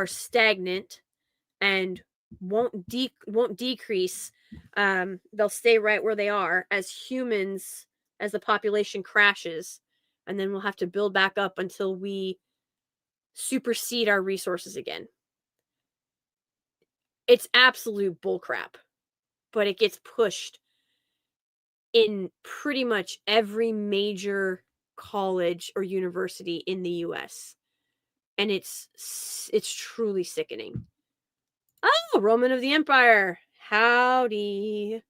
stagnant and won't decrease. They'll stay right where they are as the population crashes. and then we'll have to build back up until we supersede our resources again. It's absolute bullcrap, but it gets pushed in pretty much every major college or university in the US. And it's truly sickening. Oh, Roman of the Empire. Howdy.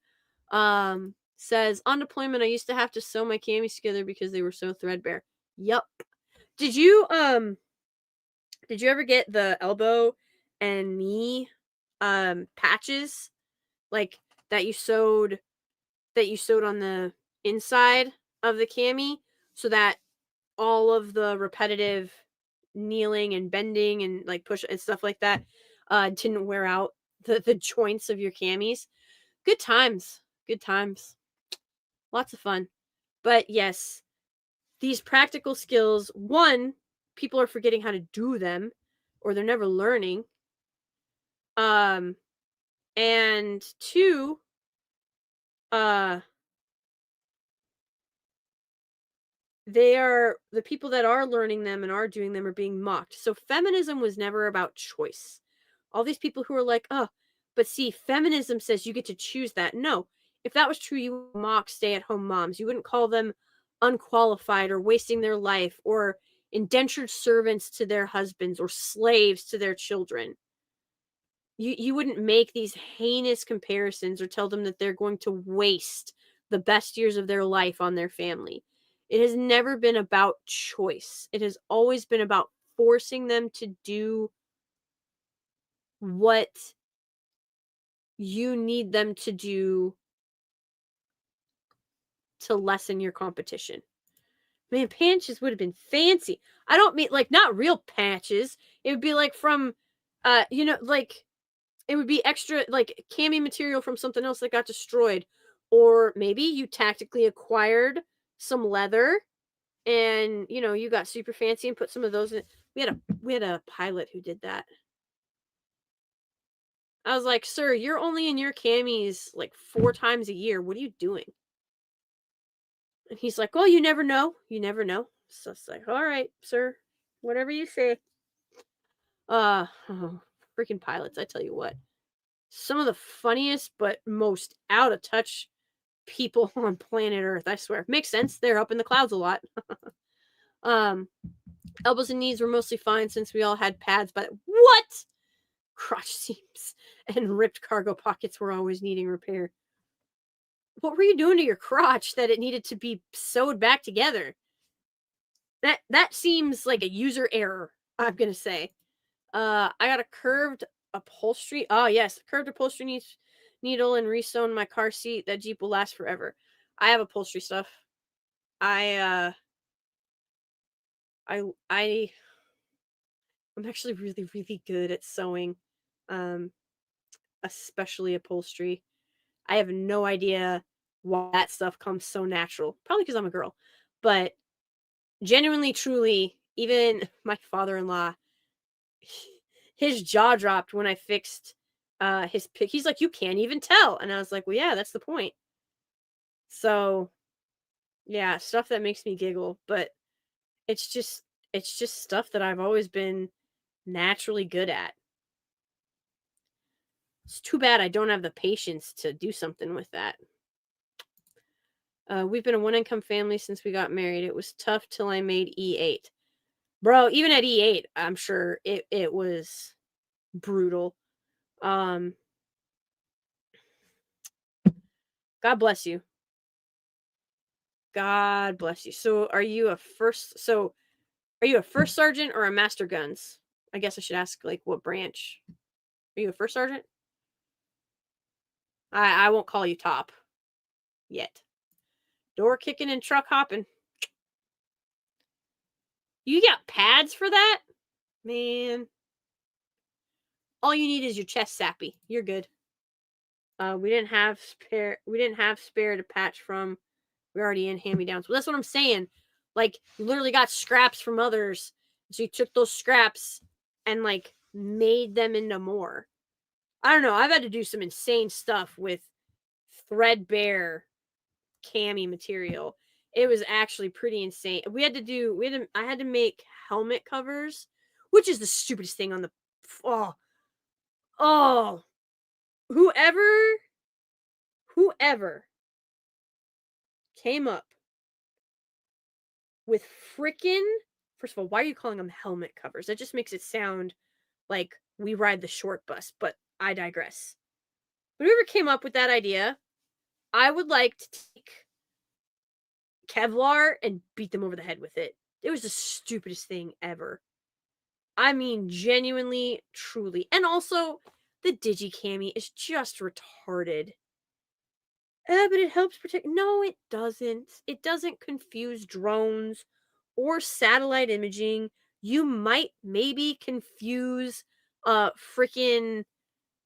Says, on deployment, I used to have to sew my camis together because they were so threadbare. Yup. Did you ever get the elbow and knee patches like that you sewed on the inside of the cami so that all of the repetitive kneeling and bending and like push and stuff like that didn't wear out the joints of your camis? Good times. Lots of fun. But yes, these practical skills, one, people are forgetting how to do them or they're never learning. And two, the people that are learning them and are doing them are being mocked. So feminism was never about choice. All these people who are like, oh, but see, feminism says you get to choose that. No, if that was true, you would mock stay-at-home moms. You wouldn't call them unqualified or wasting their life or indentured servants to their husbands or slaves to their children. You wouldn't make these heinous comparisons or tell them that they're going to waste the best years of their life on their family. It has never been about choice. It has always been about forcing them to do what you need them to do to lessen your competition. Man, patches would have been fancy. I don't mean like not real patches. It would be like from like it would be extra like cami material from something else that got destroyed. Or maybe you tactically acquired some leather and you got super fancy and put some of those in. We had a pilot who did that. I was like, sir, you're only in your camis like 4 times a year. What are you doing? And he's like, oh, you never know. So it's like, all right, sir, whatever you say. Freaking pilots, I tell you what. Some of the funniest but most out of touch people on planet Earth, I swear. Makes sense. They're up in the clouds a lot. Elbows and knees were mostly fine since we all had pads, but what? Crotch seams and ripped cargo pockets were always needing repair. What were you doing to your crotch that it needed to be sewed back together? That seems like a user error, I'm gonna say. I got a curved upholstery. Oh yes, curved upholstery needle and resewn my car seat. That Jeep will last forever. I have upholstery stuff. I'm actually really, really good at sewing, especially upholstery. I have no idea why that stuff comes so natural. Probably because I'm a girl. But genuinely, truly, even my father-in-law, his jaw dropped when I fixed his pick. He's like, you can't even tell. And I was like, well, yeah, that's the point. So, yeah, stuff that makes me giggle. But it's just stuff that I've always been naturally good at. It's too bad I don't have the patience to do something with that. We've been a one-income family since we got married. It was tough till I made E8. Bro, even at E8, I'm sure it was brutal. God bless you. God bless you. So are you a first sergeant or a master guns? I guess I should ask like what branch. Are you a first sergeant? I won't call you top yet. Door kicking and truck hopping. You got pads for that? Man. All you need is your chest sappy. You're good. We didn't have spare to patch from. We're already in hand-me-downs. Well, that's what I'm saying. Like, you literally got scraps from others. So you took those scraps and like made them into more. I don't know. I've had to do some insane stuff with threadbare cami material. It was actually pretty insane. I had to make helmet covers, which is the stupidest thing on the, oh, whoever came up with frickin', first of all, why are you calling them helmet covers? That just makes it sound like we ride the short bus, but I digress. But whoever came up with that idea, I would like to take Kevlar and beat them over the head with it. It was the stupidest thing ever. I mean, genuinely, truly. And also, the Digicami is just retarded. But it helps protect. No, it doesn't. It doesn't confuse drones or satellite imaging. You might maybe confuse freaking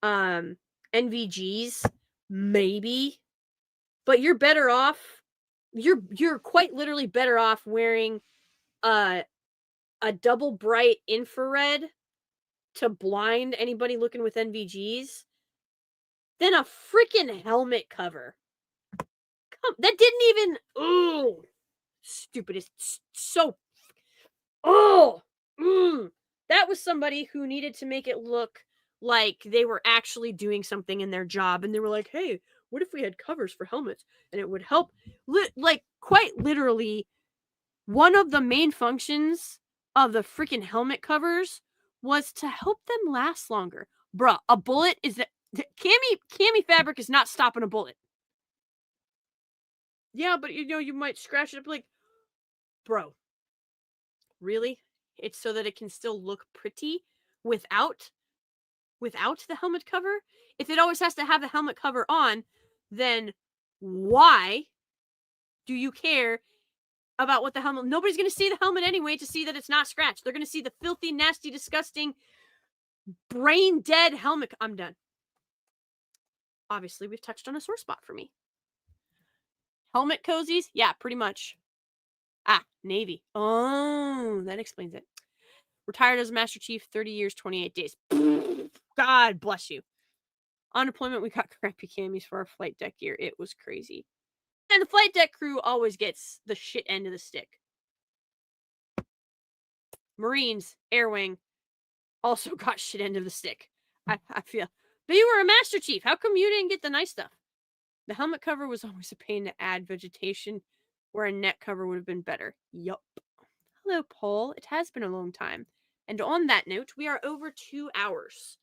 NVGs, maybe. But you're better off. You're quite literally better off wearing a double bright infrared to blind anybody looking with NVGs than a freaking helmet cover. That didn't even. Oh, stupidest. So. Oh, that was somebody who needed to make it look like they were actually doing something in their job, and they were like, "Hey, what if we had covers for helmets, and it would help?" Like quite literally, one of the main functions of the freaking helmet covers was to help them last longer. Bruh, a bullet is that cami fabric is not stopping a bullet. Yeah, but you might scratch it up. Like, bro, really? It's so that it can still look pretty without the helmet cover? If it always has to have the helmet cover on, then why do you care about what the helmet? Nobody's going to see the helmet anyway to see that it's not scratched. They're going to see the filthy, nasty, disgusting, brain dead helmet. I'm done. Obviously, we've touched on a sore spot for me. Helmet cozies? Yeah, pretty much. Navy. Oh, that explains it. Retired as Master Chief, 30 years, 28 days. God bless you. On deployment, we got crappy camis for our flight deck gear. It was crazy. And the flight deck crew always gets the shit end of the stick. Marines, Air Wing, also got shit end of the stick. I feel. But you were a Master Chief. How come you didn't get the nice stuff? The helmet cover was always a pain to add vegetation, where a net cover would have been better. Yup. Hello, Paul. It has been a long time. And on that note, we are over 2 hours.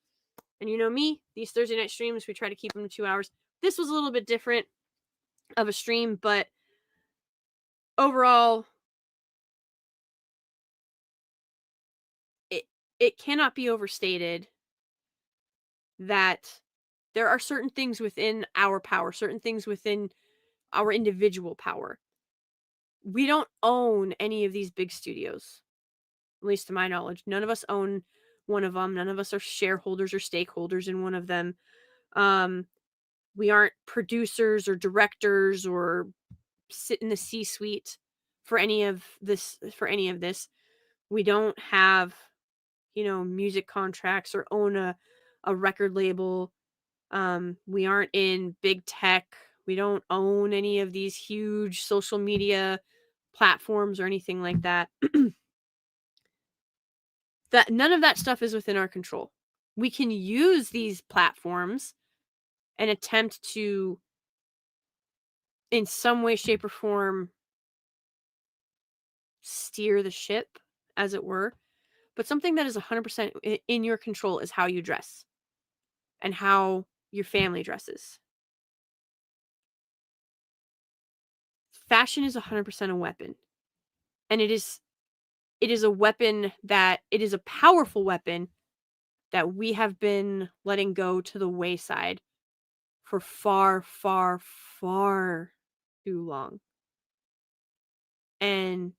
And you know me, these Thursday night streams, we try to keep them to 2 hours. This was a little bit different of a stream, but overall, it cannot be overstated that there are certain things within our power, certain things within our individual power. We don't own any of these big studios, at least to my knowledge. None of us own one of them. None of us are shareholders or stakeholders in one of them. We aren't producers or directors or sit in the C-suite for any of this. We don't have, music contracts or own a record label. We aren't in big tech. We don't own any of these huge social media platforms or anything like that. That none of that stuff is within our control. We can use these platforms and attempt to, in some way, shape, or form, steer the ship, as it were. But something that is 100% in your control is how you dress and how your family dresses. Fashion is 100% a weapon. And it is a weapon that, it is a powerful weapon that we have been letting go to the wayside for far, far, far too long. And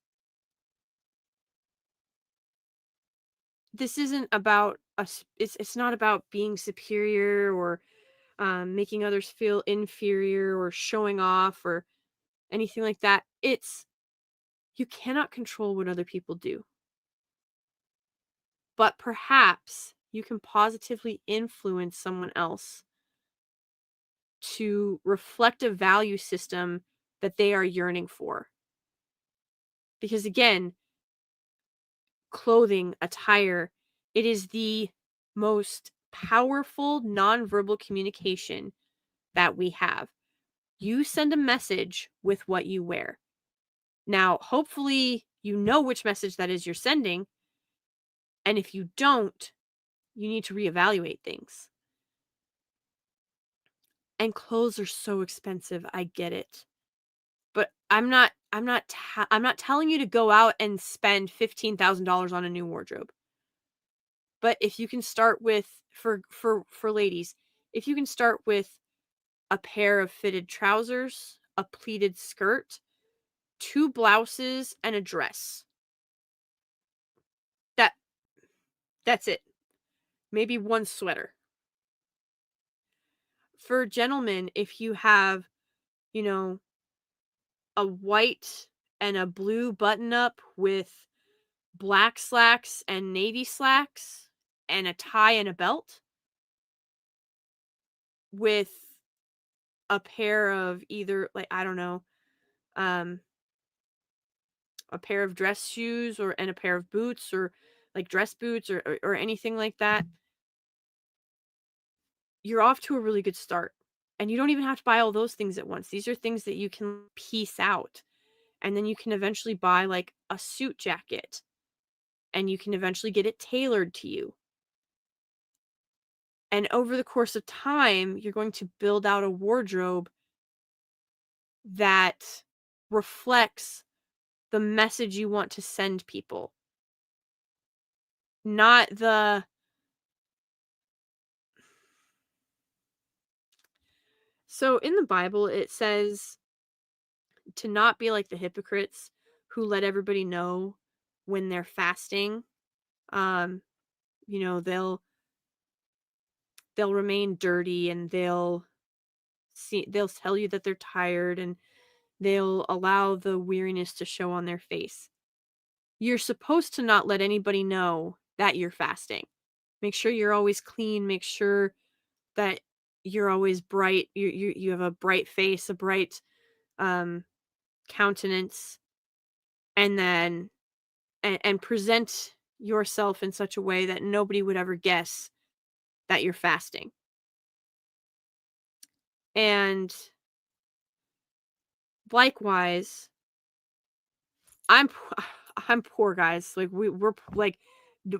this isn't about us. It's not about being superior or making others feel inferior or showing off or anything like that. You cannot control what other people do. But perhaps you can positively influence someone else to reflect a value system that they are yearning for. Because again, clothing, attire, it is the most powerful nonverbal communication that we have. You send a message with what you wear. Now, hopefully, you know which message that is you're sending. And if you don't, you need to reevaluate things. And clothes are so expensive. I get it. But I'm not telling you to go out and spend $15,000 on a new wardrobe. But if you can start with for ladies, if you can start with a pair of fitted trousers, a pleated skirt, 2 blouses, and a dress. That's it. Maybe 1 sweater. For gentlemen, if you have, you know, a white and a blue button up with black slacks and navy slacks and a tie and a belt with a pair of either, like, I don't know, a pair of dress shoes and a pair of boots, or like dress boots, or anything like that, you're off to a really good start. And you don't even have to buy all those things at once. These are things that you can piece out. And then you can eventually buy like a suit jacket. And you can eventually get it tailored to you. And over the course of time, you're going to build out a wardrobe that reflects the message you want to send people. Not the... So in the Bible, it says to not be like the hypocrites who let everybody know when they're fasting. They'll remain dirty, and they'll tell you that they're tired, and they'll allow the weariness to show on their face. You're supposed to not let anybody know that you're fasting. Make sure you're always clean. Make sure that you're always bright. You have a bright face, a bright countenance, and then and present yourself in such a way that nobody would ever guess that you're fasting. And likewise, I'm poor, guys. Like we're like,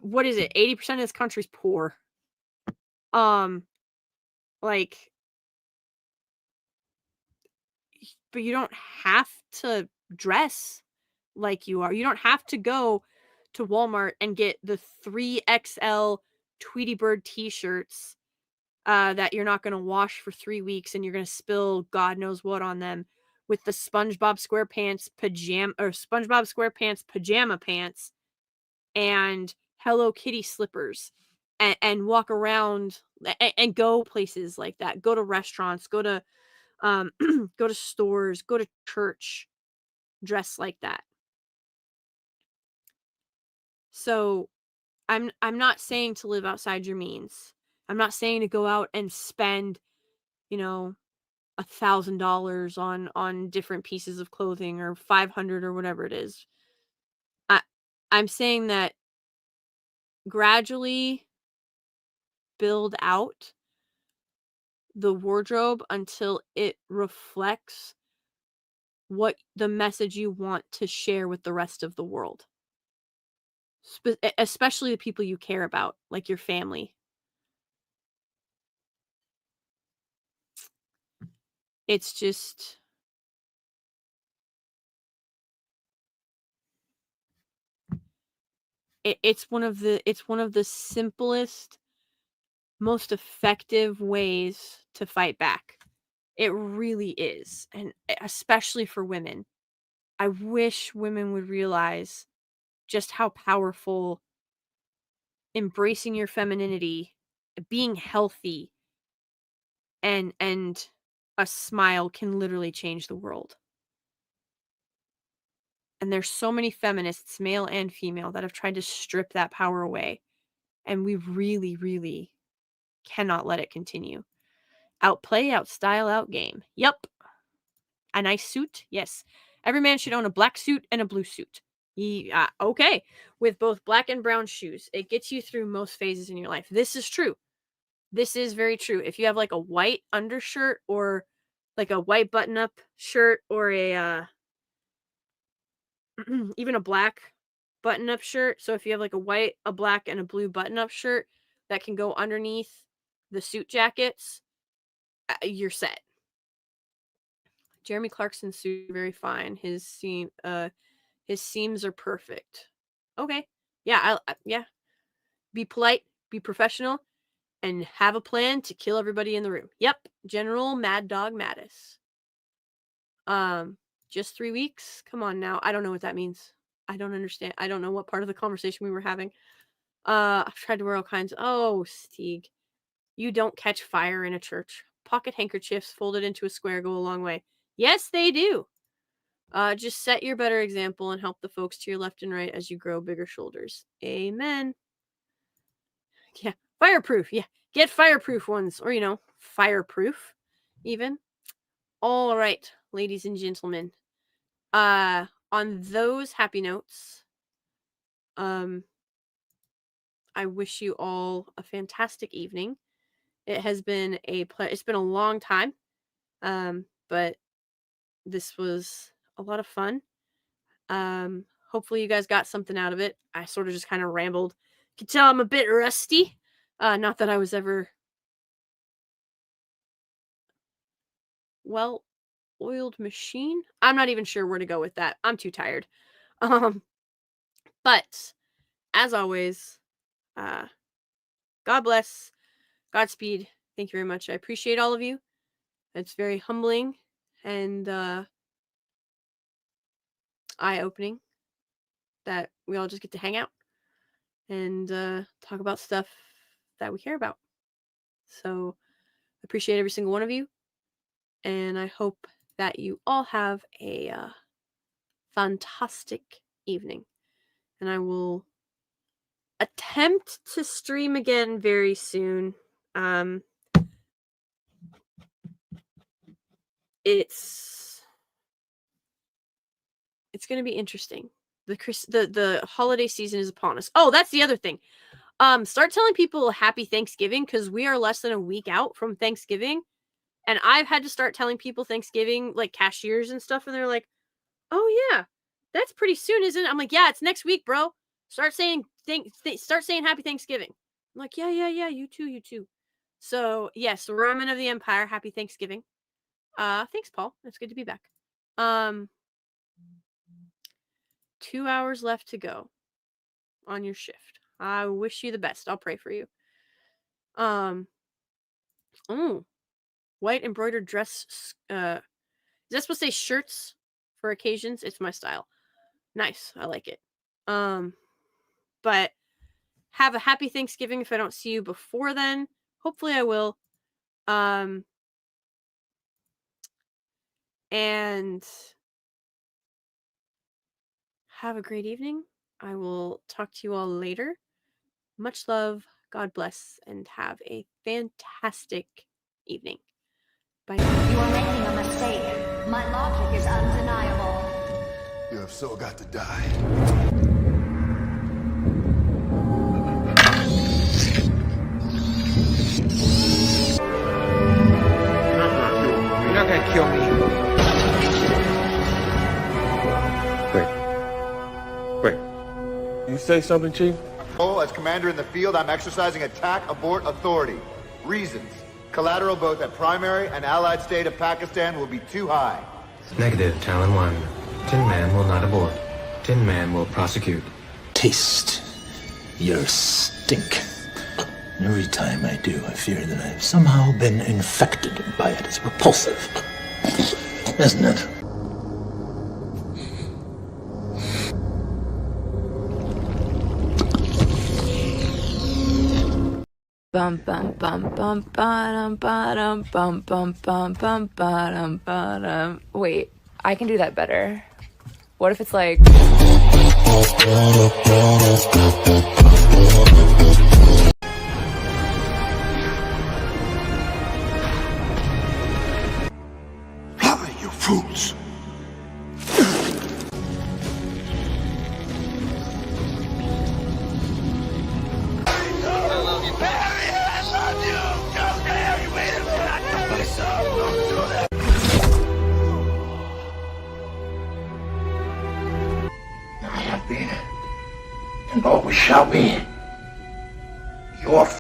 what is it? 80% of this country's poor. Like, but you don't have to dress like you are. You don't have to go to Walmart and get the 3XL Tweety Bird t-shirts that you're not going to wash for 3 weeks, and you're going to spill God knows what on them, with the SpongeBob SquarePants pajama pants and Hello Kitty slippers, and walk around and go places like that. Go to restaurants, go to go to stores, go to church dressed like that. So I'm not saying to live outside your means. I'm not saying to go out and spend, $1,000 on different pieces of clothing, or 500 or whatever it is. I'm saying that gradually build out the wardrobe until it reflects what the message you want to share with the rest of the world. Especially the people you care about, like your family. It's just... It's one of the simplest, most effective ways to fight back. It really is. And especially for women. I wish women would realize just how powerful embracing your femininity, being healthy, and a smile can literally change the world. And there's so many feminists, male and female, that have tried to strip that power away. And we really, really cannot let it continue. Outplay, outstyle, outgame. Yep. A nice suit? Yes. Every man should own a black suit and a blue suit. Okay. With both black and brown shoes, it gets you through most phases in your life. This is true. This is very true. If you have like a white undershirt or like a white button-up shirt or a even a black button-up shirt. So if you have like a white, a black, and a blue button-up shirt that can go underneath the suit jackets, you're set. Jeremy Clarkson's suit very fine. His seams are perfect. Okay. Yeah, yeah. Be polite, be professional, and have a plan to kill everybody in the room. Yep, General Mad Dog Mattis. Just 3 weeks? Come on now. I don't know what that means. I don't understand. I don't know what part of the conversation we were having. I've tried to wear all kinds. Oh, Stieg. You don't catch fire in a church. Pocket handkerchiefs folded into a square go a long way. Yes, they do. Just set your better example and help the folks to your left and right as you grow bigger shoulders. Amen. Yeah, fireproof. Yeah, get fireproof ones. Or, fireproof even. All right, ladies and gentlemen. On those happy notes, I wish you all a fantastic evening. It has been it's been a long time, but this was a lot of fun. Hopefully you guys got something out of it. I sort of just kind of rambled. You can tell I'm a bit rusty. Not that I was ever oiled machine. I'm not even sure where to go with that. I'm too tired. But as always, God bless, Godspeed. Thank you very much. I appreciate all of you. It's very humbling and eye-opening that we all just get to hang out and talk about stuff that we care about. So appreciate every single one of you, and I hope that you all have a fantastic evening. And I will attempt to stream again very soon. It's going to be interesting. The holiday season is upon us. Oh, that's the other thing. Start telling people happy Thanksgiving, because we are less than a week out from Thanksgiving. And I've had to start telling people Thanksgiving, like cashiers and stuff, and they're like, oh yeah, that's pretty soon, isn't it? I'm like, yeah, it's next week, bro. Start saying happy Thanksgiving. I'm like, yeah, you too. So yes, Roman of the Empire, happy Thanksgiving. Thanks, Paul. It's good to be back. 2 hours left to go on your shift. I wish you the best. I'll pray for you. White embroidered dress. Is that supposed to say shirts for occasions? It's my style. Nice. I like it. But have a happy Thanksgiving if I don't see you before then. Hopefully I will. And have a great evening. I will talk to you all later. Much love. God bless, and have a fantastic evening. Bye. You are making a mistake. My logic is undeniable. You have so got to die. You're not gonna kill me. Wait. You say something, Chief? Oh, as commander in the field, I'm exercising attack abort authority. Reasons. Collateral both at primary and allied state of Pakistan will be too high. Negative, Talon 1. Tin Man will not abort. Tin Man will prosecute. Taste your stink. Every time I do, I fear that I've somehow been infected by it. It's repulsive, isn't it? Bum bum bum bum bum bum bum bum bum bum bum bum. Wait, I can do that better. What if it's like? Lie, you fools! always shall be your